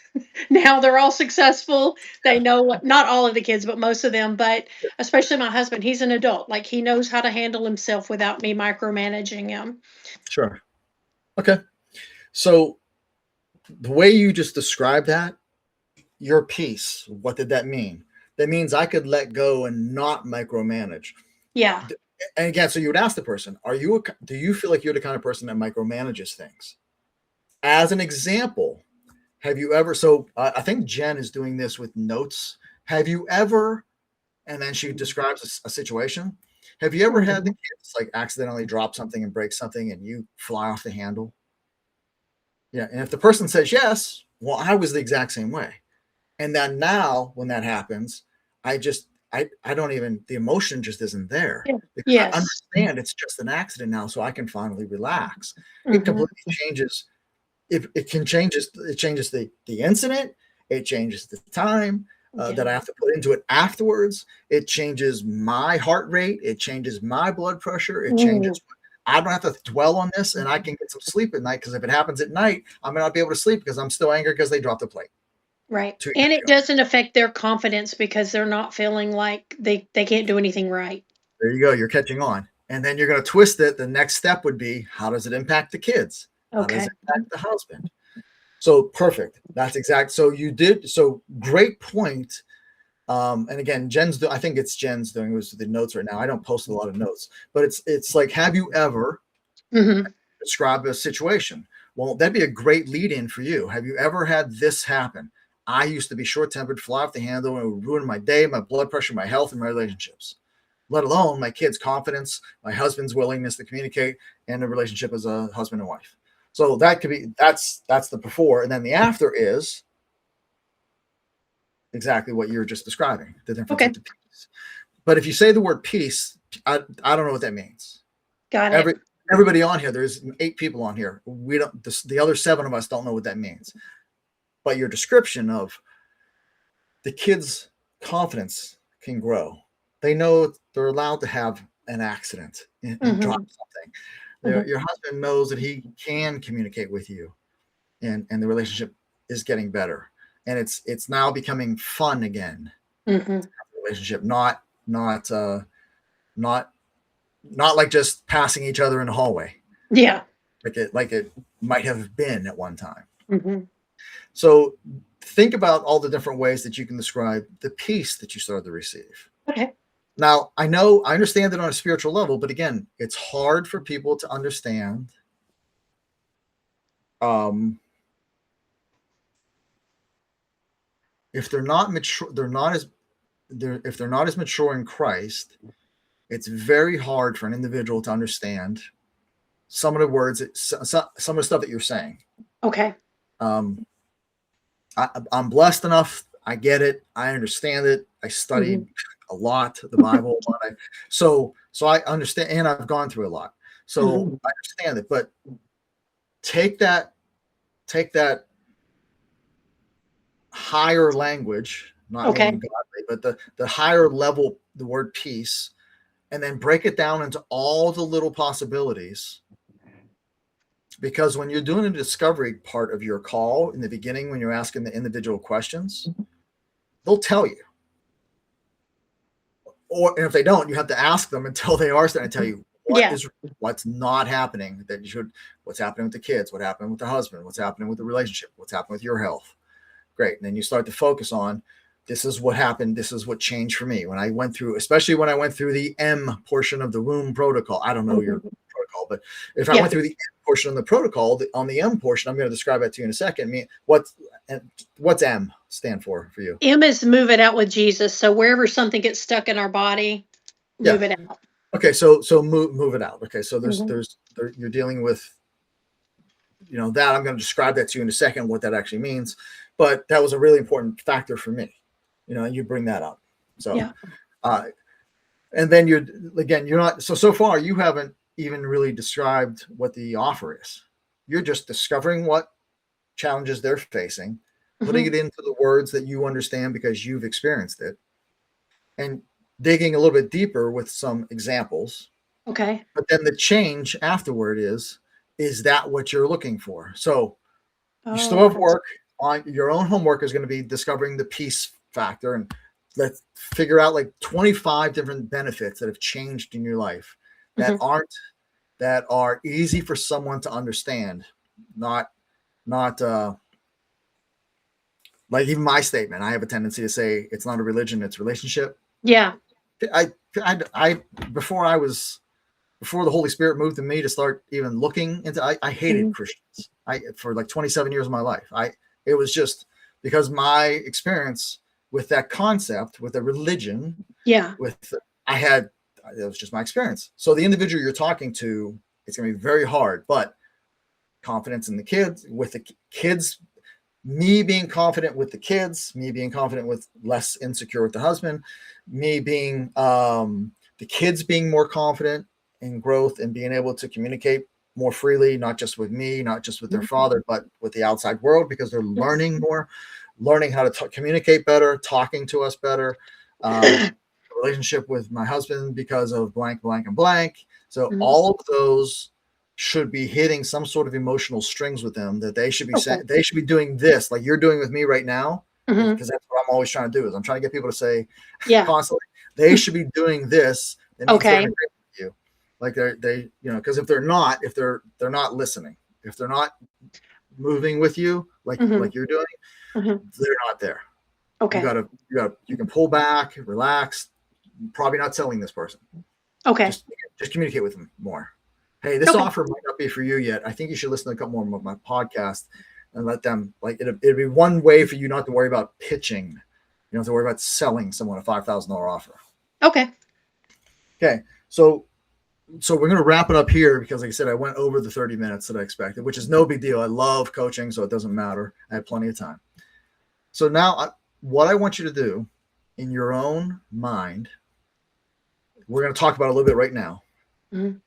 B: now. They're all successful. They know what, not all of the kids, but most of them, but especially my husband, he's an adult. Like he knows how to handle himself without me micromanaging him.
A: Sure. Okay. So the way you just described that, your peace, what did that mean? That means I could let go and not micromanage.
B: Yeah.
A: And again, so you would ask the person, do you feel like you're the kind of person that micromanages things? As an example, have you ever, so I think Jen is doing this with notes. Have you ever, and then she describes a situation. Have you ever had the kids like accidentally drop something and break something and you fly off the handle? Yeah. And if the person says yes, well, I was the exact same way. And then now when that happens, I don't even, the emotion just isn't there.
B: Yeah.
A: Because I
B: Yes.
A: understand it's just an accident now, so I can finally relax. It
B: Mhm.
A: completely changes. It changes the incident. It changes the time
B: Yeah.
A: that I have to put into it afterwards. It changes my heart rate. It changes my blood pressure. It changes. I don't have to dwell on this, and I can get some sleep at night. Because if it happens at night, I may not be able to sleep because I'm still angry because they dropped the plate.
B: Right.
A: 2
B: And
A: years
B: it
A: ago.
B: doesn't affect their confidence because they're not feeling like they can't do anything right.
A: There you go. You're catching on. And then you're going to twist it. The next step would be, how does it impact the kids? How does
B: Okay.
A: it impact the husband? So perfect. That's exact. So you did. So great point. And again, I think it's Jen's doing was the notes right now. I don't post a lot of notes, but it's like, have you ever
B: Hmm.
A: described a situation? Well, that'd be a great lead in for you. Have you ever had this happen? I used to be short tempered, fly off the handle, and it would ruin my day, my blood pressure, my health, and my relationships, let alone my kids' confidence, my husband's willingness to communicate, and the relationship as a husband and wife. So that could be that's the before, and then the after is exactly what you were just describing, the difference
B: Okay.
A: with the peace. But if you say the word peace, I don't know what that means.
B: Got it.
A: Everybody on here, there's 8 people on here. We don't, the other 7 of us don't know what that means. But your description of the kids' confidence can grow. They know they're allowed to have an accident and drop something. Your husband knows that he can communicate with you, and the relationship is getting better, and it's now becoming fun again.
B: Hmm.
A: Relationship, not like just passing each other in the hallway,
B: Yeah.
A: like it might have been at one time.
B: Hmm.
A: So think about all the different ways that you can describe the peace that you started to receive.
B: Okay.
A: Now, I understand it on a spiritual level, but again, it's hard for people to understand. If they're not mature, if they're not as mature in Christ, it's very hard for an individual to understand some of the words, some of the stuff that you're saying.
B: Okay.
A: I'm blessed enough. I get it. I understand it. I studied a lot, the Bible. So I understand, and I've gone through a lot. So I understand it. But take that higher language, not meaning godly, but the higher level, the word peace, and then break it down into all the little possibilities. Because when you're doing a discovery part of your call in the beginning, when you're asking the individual questions, they'll tell you. And if they don't, you have to ask them until they are starting to tell you what's not happening, that you should, what's happening with the kids, what happened with the husband, what's happening with the relationship, what's happening with your health. Great. And then you start to focus on, this is what happened. This is what changed for me when I went through, especially when I went through the M portion of the womb protocol. I don't know your protocol, but if I went through the M portion of the protocol, on the M portion, I'm going to describe that to you in a second. What's M stand for you?
B: M is move it out with Jesus. So wherever something gets stuck in our body, move it out.
A: Okay. So move it out. Okay. So you're dealing with, that I'm going to describe that to you in a second, what that actually means. But that was a really important factor for me, and you bring that up. So, and then you're not, so far you haven't even really described what the offer is. You're just discovering what challenges they're facing, putting it into the words that you understand because you've experienced it, and digging a little bit deeper with some examples.
B: Okay.
A: But then the change afterward is that what you're looking for? So you still
B: Oh,
A: have work on your own. Homework is going to be discovering the peace factor, and let's figure out like 25 different benefits that have changed in your life that
B: mhm,
A: are easy for someone to understand, not like even my statement. I have a tendency to say it's not a religion, it's a relationship.
B: yeah.
A: I before the Holy Spirit moved in me to start even looking into, I hated
B: Mhm,
A: Christians. For like 27 years of my life. It was just because my experience with that concept, with a religion,
B: yeah.
A: with I had it was just my experience. So the individual you're talking to, it's gonna be very hard, but confidence in the kids, with the kids, me being confident with the kids, me being confident with less insecure with the husband, me being the kids being more confident in growth and being able to communicate more freely, not just with me, not just with their
B: Mhm,
A: father, but with the outside world, because they're
B: mhm.
A: learning more, learning how to communicate better, talking to us better. Relationship with my husband because of blank, blank, and blank. So
B: Mhm.
A: all of those should be hitting some sort of emotional strings with them, that they should be saying,
B: Okay.
A: they should be doing this like you're doing with me right now,
B: Mhm.
A: because that's what I'm always trying to do, is I'm trying to get people to say
B: Yeah.
A: constantly they should be doing this. That means they're in
B: Okay.
A: agreement with you. Like they because if they're not, if they're not listening, if they're not moving with you
B: Mhm,
A: like you're doing,
B: mhm.
A: they're not there.
B: Okay.
A: You can pull back, relax. Probably not selling this person.
B: Okay.
A: just just communicate with them more. Hey, this
B: Okay.
A: offer might not be for you yet. I think you should listen to a couple more of my podcast and let them, like, it'd be one way for you not to worry about pitching. You don't have to worry about selling someone a $5,000 offer.
B: Okay.
A: Okay, so we're going to wrap it up here, because like I said, I went over the 30 minutes that I expected, which is no big deal. I love coaching, so it doesn't matter. I have plenty of time. So now what I want you to do in your own mind, we're going to talk about a little bit right now.
B: Mhm.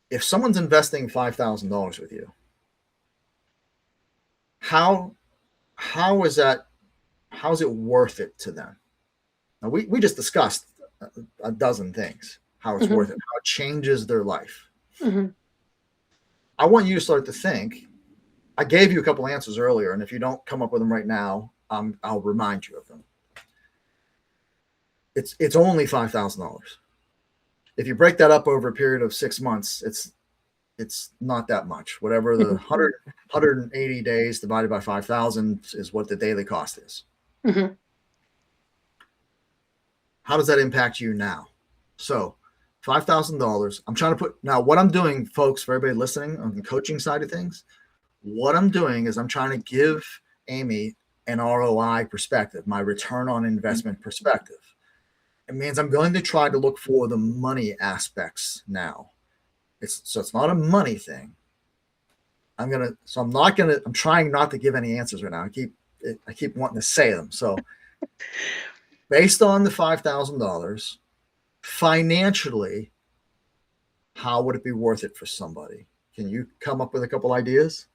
A: If someone's investing $5,000 with you, how how is that, how's it worth it to them? Now we just discussed a dozen things, how it's
B: Mhm.
A: worth it, how it changes their life.
B: Mhm.
A: I want you to start to think. I gave you a couple answers earlier, and if you don't come up with them right now, I'll remind you of them. It's only $5,000. If you break that up over a period of 6 months, it's not that much. Whatever the
B: Mhm.
A: 180 days divided by 5,000 is what the daily cost is.
B: Mhm.
A: How does that impact you now? So $5,000. I'm trying to put, now what I'm doing, folks, for everybody listening on the coaching side of things, what I'm doing is I'm trying to give Amy an ROI perspective, my return on investment perspective. It means I'm going to try to look for the money aspects now. It's not a money thing. I'm trying not to give any answers right now. I keep wanting to say them. So based on the $5,000, financially, how would it be worth it for somebody? Can you come up with a couple ideas?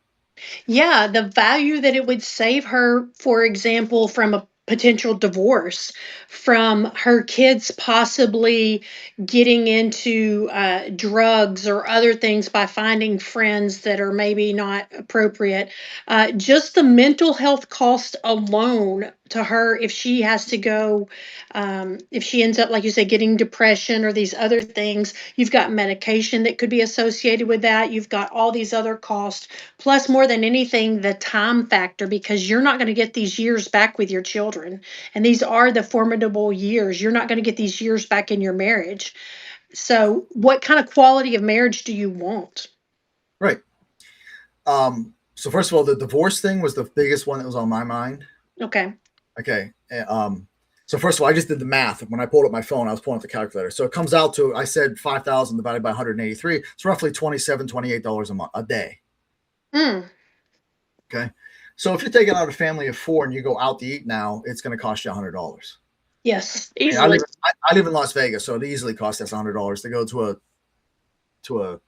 B: Yeah, the value that it would save her, for example, from a potential divorce, from her kids possibly getting into drugs or other things by finding friends that are maybe not appropriate. Just the mental health cost alone to her, if she has to go, if she ends up, like you say, getting depression or these other things, you've got medication that could be associated with that. You've got all these other costs. Plus, more than anything, the time factor, because you're not going to get these years back with your children. And these are the formidable years. You're not going to get these years back in your marriage. So, what kind of quality of marriage do you want?
A: Right. So first of all, the divorce thing was the biggest one that was on my mind.
B: Okay.
A: Okay. So first of all, I just did the math. When I pulled up my phone, I was pulling up the calculator. So it comes out to, I said 5,000 divided by 183. It's roughly $27, $28 a month, a day.
B: Mm,
A: Okay. So if you're taking out a family of four and you go out to eat now, it's going to cost you $100.
B: yes,
A: I
B: easily.
A: I live in Las Vegas, so it easily costs us $100 to go to a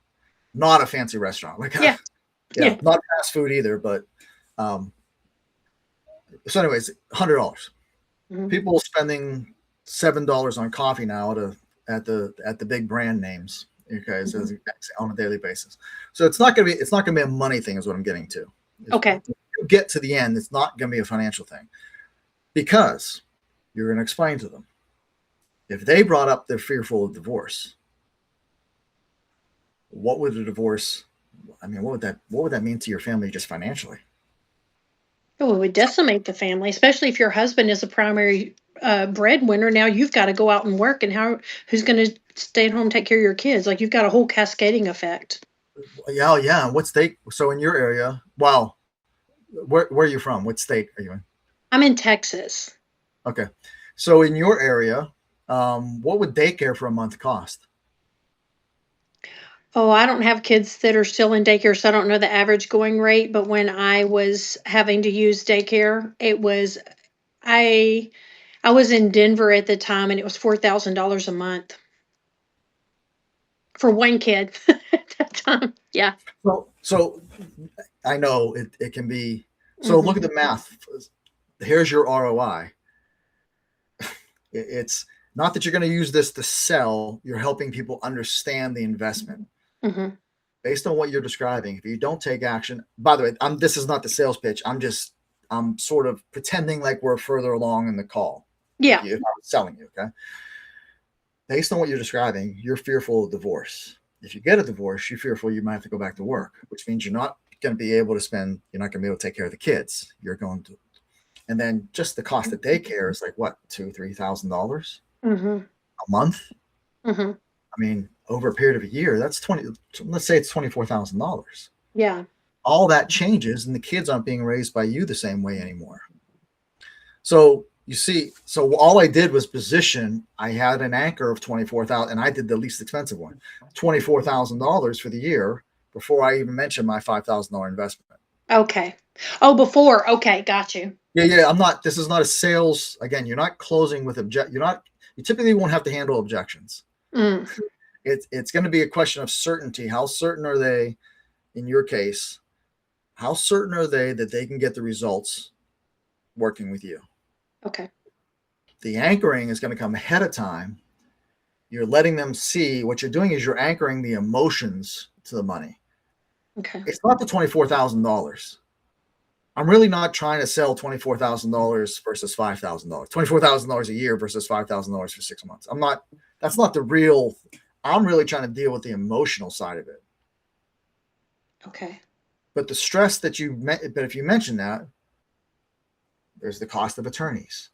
A: not a fancy restaurant. Like
B: Yeah.
A: yeah,
B: Yeah.
A: not fast food either, but um so anyways, $100.
B: Mhm.
A: People spending $7 on coffee now at the big brand names. Okay, so it's on a daily basis. So it's not going to be a money thing, is what I'm getting to.
B: Okay.
A: If you get to the end, it's not going to be a financial thing, because you're going to explain to them, if they brought up they're fearful of divorce, what would a divorce? I mean, what would that mean to your family just financially?
B: Oh, it would decimate the family, especially if your husband is a primary breadwinner. Now you've got to go out and work, and who's going to stay at home and take care of your kids? Like, you've got a whole cascading effect.
A: Yeah, yeah. What state? So in your area, wow, where are you from? What state are you in?
B: I'm in Texas.
A: Okay, so in your area, what would daycare for a month cost?
B: Oh, I don't have kids that are still in daycare, so I don't know the average going rate. But when I was having to use daycare, I I was in Denver at the time, and it was $4,000 a month for one kid at that time. Yeah.
A: So I know it can be. So look at
B: Hmm.
A: the math. Here's your ROI. It's not that you're going to use this to sell. You're helping people understand the investment.
B: Hmm.
A: Based on what you're describing, if you don't take action, by the way, this is not the sales pitch. I'm sort of pretending like we're further along in the call.
B: Yeah.
A: If I was selling you, okay? Based on what you're describing, you're fearful of divorce. If you get a divorce, you're fearful you might have to go back to work, which means you're not going to be able to spend, you're not going to be able to take care of the kids. You're going to, and then just the cost of daycare is like what, $2,000-$3,000
B: Hmm.
A: a month?
B: Hmm.
A: I mean, over a period of a year, that's 20, let's say it's $24,000.
B: Yeah.
A: All that changes, and the kids aren't being raised by you the same way anymore. So you see, so all I did was position. I had an anchor of 24,000, and I did the least expensive one, $24,000 for the year before I even mentioned my $5,000 investment.
B: Okay. Oh, before. Okay. Got you.
A: Yeah, yeah. I'm not. This is not a sales. Again, you're not closing with object. You're not. You typically won't have to handle objections.
B: Mm.
A: It's going to be a question of certainty. How certain are they? In your case, how certain are they that they can get the results working with you?
B: Okay.
A: The anchoring is going to come ahead of time. You're letting them see what you're doing is you're anchoring the emotions to the money.
B: Okay.
A: It's not the $24,000. I'm really not trying to sell $24,000 versus $5,000. $24,000 a year versus $5,000 for 6 months. I'm not. That's not the real. I'm really trying to deal with the emotional side of it.
B: Okay.
A: But the stress that but if you mention that, there's the cost of attorneys.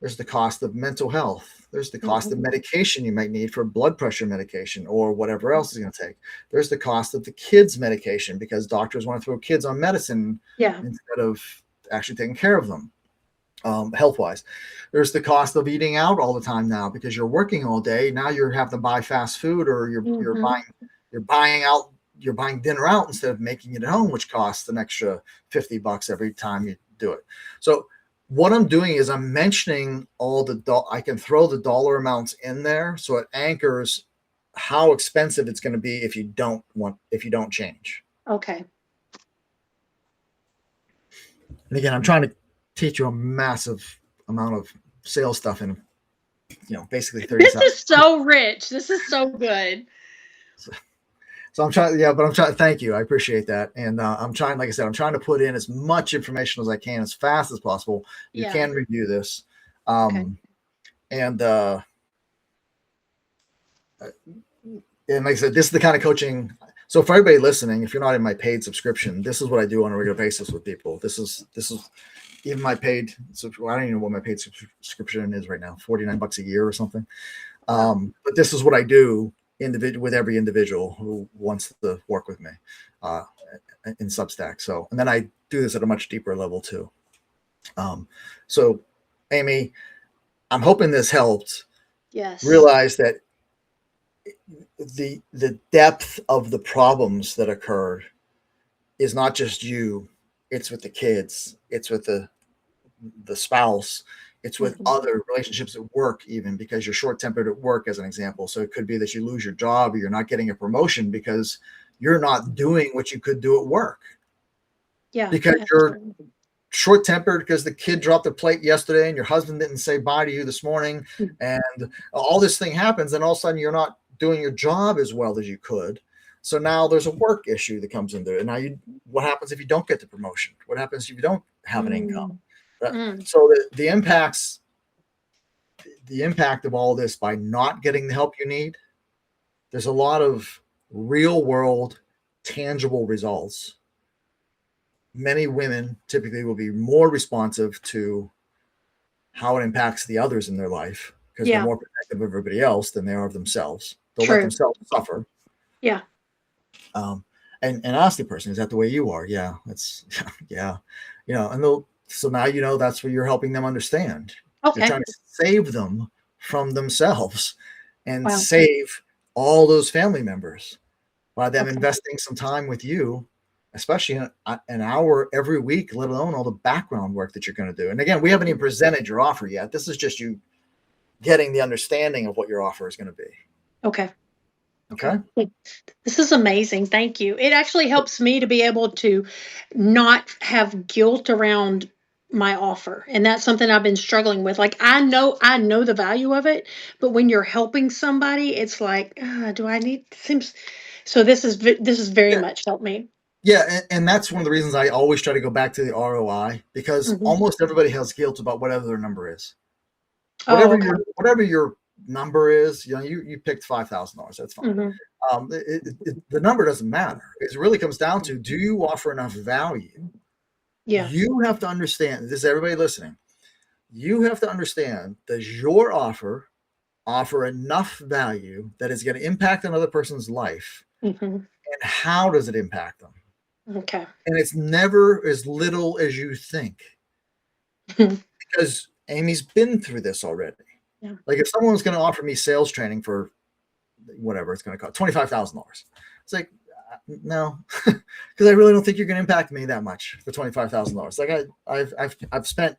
A: There's the cost of mental health. There's the cost of
B: Hmm.
A: medication you might need for blood pressure medication or whatever else is going to take. There's the cost of the kids' medication because doctors want to throw kids on medicine
B: Yeah.
A: instead of actually taking care of them health wise. There's the cost of eating out all the time now because you're working all day. Now you have to buy fast food or
B: Hmm.
A: you're buying dinner out instead of making it at home, which costs an extra $50 every time you do it. So what I'm doing is I'm mentioning I can throw the dollar amounts in there so it anchors how expensive it's going to be if you don't change.
B: Okay.
A: And again, I'm trying to teach you a massive amount of sales stuff in basically 30
B: This
A: seconds.
B: is so rich. This is so good.
A: So I'm trying, yeah, but I'm trying. Thank you, I appreciate that, and I'm trying. Like I said, I'm trying to put in as much information as I can, as fast as possible. You
B: Yeah.
A: can review this,
B: Okay.
A: and like I said, this is the kind of coaching. So for everybody listening, if you're not in my paid subscription, this is what I do on a regular basis with people. This is even my paid. So I don't even know what my paid subscription is right now. $49 a year or something. But this is what I do with every individual who wants to work with me in Substack. So, and then I do this at a much deeper level too. So Amy, I'm hoping this helped.
B: Yes.
A: Realize that the depth of the problems that occurred is not just you, it's with the kids, it's with the spouse, it's with other relationships at work, even because you're short-tempered at work, as an example. So it could be that you lose your job or you're not getting a promotion because you're not doing what you could do at work.
B: Yeah.
A: Because you're short-tempered because the kid dropped a plate yesterday and your husband didn't say bye to you this morning, and all this thing happens, and all of a sudden you're not doing your job as well as you could. So now there's a work issue that comes into it. And now what happens if you don't get the promotion? What happens if you don't have an income? So the impact of all this by not getting the help you need, there's a lot of real world tangible results. Many women typically will be more responsive to how it impacts the others in their life because they're more protective of everybody else than they are of themselves. They'll let themselves suffer.
B: Yeah.
A: And ask the person, is that the way you are? Yeah, that's yeah. And so now that's what you're helping them understand.
B: Okay.
A: You're trying to save them from themselves and save all those family members by them investing some time with you, especially an hour every week, let alone all the background work that you're going to do. And again, we haven't even presented your offer yet. This is just you getting the understanding of what your offer is going to be.
B: Okay.
A: Okay.
B: This is amazing. Thank you. It actually helps me to be able to not have guilt around my offer. And that's something I've been struggling with. Like I know the value of it, but when you're helping somebody, it's like, do I need seems so this is very much helped me.
A: Yeah, and that's one of the reasons I always try to go back to the ROI because almost everybody has guilt about whatever their number is. Whatever your number is, you picked $5,000. That's fine. The number doesn't matter. It really comes down to, do you offer enough value?
B: Yeah.
A: You have to understand, this is everybody listening. You have to understand, does your offer enough value that is going to impact another person's life? And how does it impact them?
B: Okay.
A: And it's never as little as you think. Because Amy's been through this already.
B: Yeah.
A: Like if someone's going to offer me sales training for whatever it's going to cost, $25,000. It's like, no, because I really don't think you're going to impact me that much for $25,000. Like I've spent,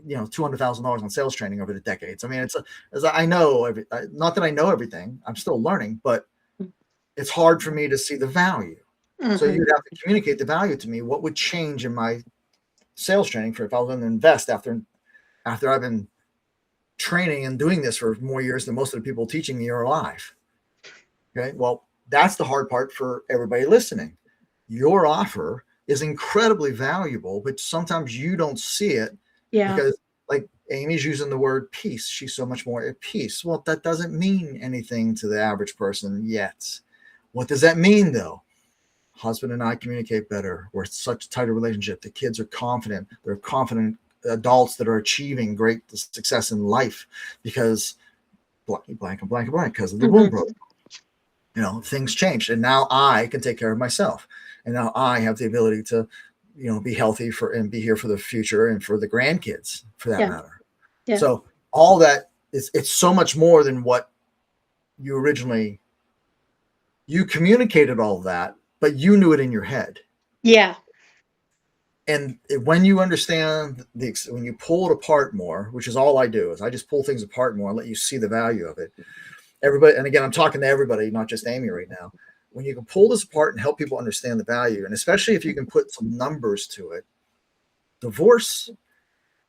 A: $200,000 on sales training over the decades. I mean, I know, not that I know everything, I'm still learning, but it's hard for me to see the value. So you'd have to communicate the value to me. What would change in my sales training if I was going to invest after I've been training and doing this for more years than most of the people teaching me are alive? Okay. Well, that's the hard part for everybody listening. Your offer is incredibly valuable, but sometimes you don't see it because like Amy's using the word peace. She's so much more at peace. Well, that doesn't mean anything to the average person yet. What does that mean though? Husband and I communicate better. We're such a tighter relationship. The kids are confident. They're confident adults that are achieving great success in life because blank and blank and blank because of the womb broke. Things changed. And now I can take care of myself. And now I have the ability to, be healthy and be here for the future and for the grandkids for that matter. Yeah. So all that it's so much more than what you communicated all of that, but you knew it in your head. Yeah. And when you understand when you pull it apart more, which is all I do, is I just pull things apart more and let you see the value of it. Everybody, and again, I'm talking to everybody, not just Amy right now. When you can pull this apart and help people understand the value, and especially if you can put some numbers to it, divorce,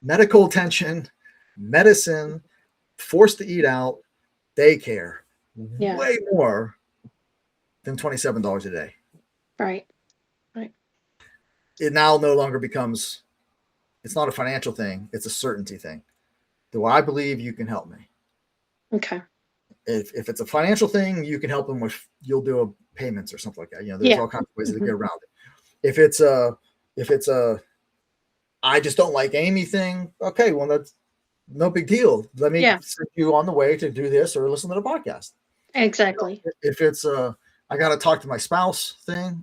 A: medical attention, medicine, forced to eat out, daycare, way more than $27 a day. Right. It now no longer becomes, it's not a financial thing. It's a certainty thing. Do I believe you can help me? Okay. If it's a financial thing, you can help them with, you'll do payments or something like that. There's all kinds of ways to get around it. If it's a, I just don't like Amy thing. Okay. Well, that's no big deal. Let me send you on the way to do this or listen to the podcast. Exactly. If it's I got to talk to my spouse thing,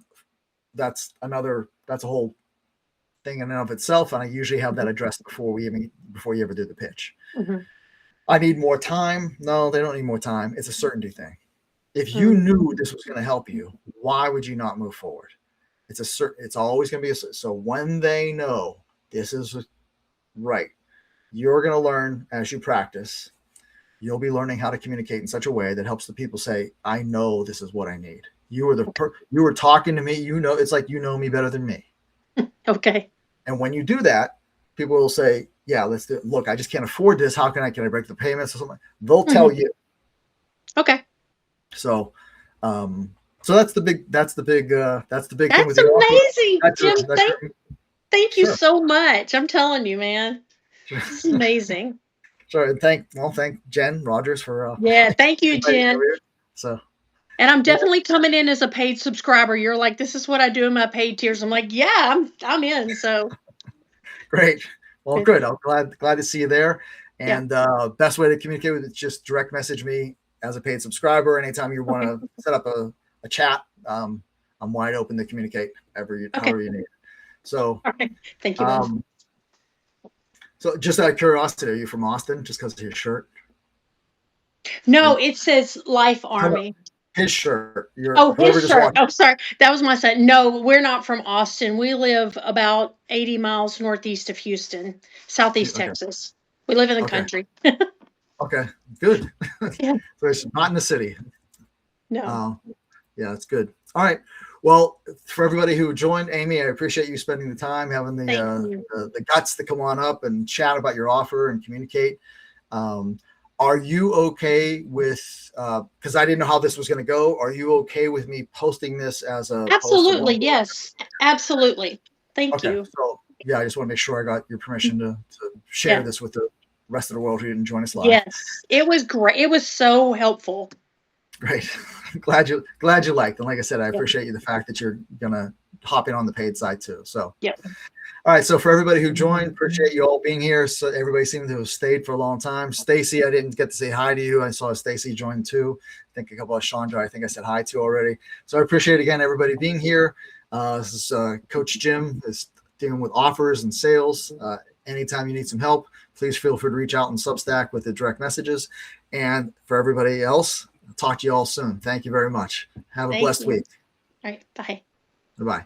A: that's a whole thing in and of itself. And I usually have that addressed before you ever do the pitch. I need more time. No, they don't need more time. It's a certainty thing. If you knew this was going to help you, why would you not move forward? It's always going to be so when they know this is right, you're going to learn as you practice. You'll be learning how to communicate in such a way that helps the people say, I know this is what I need. You were talking to me, it's like, you know me better than me. Okay. And when you do that, people will say, yeah, let's do it. Look, I just can't afford this. How can I break the payments or something? They'll tell you.
B: Okay.
A: So, so that's the big thing with
B: That's
A: the offer.
B: amazing, Jim. Thank you
A: Sure.
B: so much. I'm telling you, man.
A: Sure.
B: This is amazing.
A: Sure. And thank Jen Rogers for
B: Yeah, thank you,
A: inviting me
B: Jen.
A: over here. So,
B: And I'm
A: yeah,
B: definitely coming in as a paid subscriber. You're like, this is what I do in my paid tiers. I'm like, yeah, I'm in. So
A: great. Well,
B: good.
A: good. I'm glad to see you there.
B: Yeah.
A: And best way to communicate with it is just direct message me as a paid subscriber. Anytime you want to set up a chat, I'm wide open to communicate
B: Okay.
A: however you need. So,
B: All right. Thank you, man.
A: So just out of curiosity, are you from Austin? Just because of your shirt?
B: No, it says Life Army.
A: His shirt.
B: Oh,
A: Whoever
B: his
A: just
B: shirt.
A: walked.
B: Oh, sorry. That was my son. No, we're not from Austin. We live about 80 miles northeast of Houston, southeast
A: Okay.
B: Texas. We live in the
A: Okay.
B: country.
A: Okay. Good.
B: Yeah.
A: So it's not in the city.
B: No.
A: Yeah, it's good. All right. Well, for everybody who joined, Amy, I appreciate you spending the time, having
B: Thank you.
A: the guts to come on up and chat about your offer and communicate. Are you okay with? Because I didn't know how this was going to go. Are you okay with me posting this as a
B: Absolutely.
A: post?
B: Yes. Absolutely. Thank
A: Okay.
B: you.
A: So yeah, I just want to make sure I got your permission to share this with the rest of the world who didn't join us live.
B: Yes. It was great. It was so helpful.
A: Great. glad you liked. And like I said, I appreciate the fact that you're gonna hop in on the paid side too. So
B: yeah.
A: All right. So for everybody who joined, appreciate you all being here. So everybody seemed to have stayed for a long time. Stacy, I didn't get to say hi to you. I saw Stacy join too. I think a couple of Chandra, I think I said hi to already. So I appreciate again everybody being here. This is Coach Jim is dealing with offers and sales. Anytime you need some help, please feel free to reach out on Substack with the direct messages. And for everybody else, I'll talk to you all soon. Thank you very much. Have a blessed week.
B: All right. Bye.
A: Bye-bye.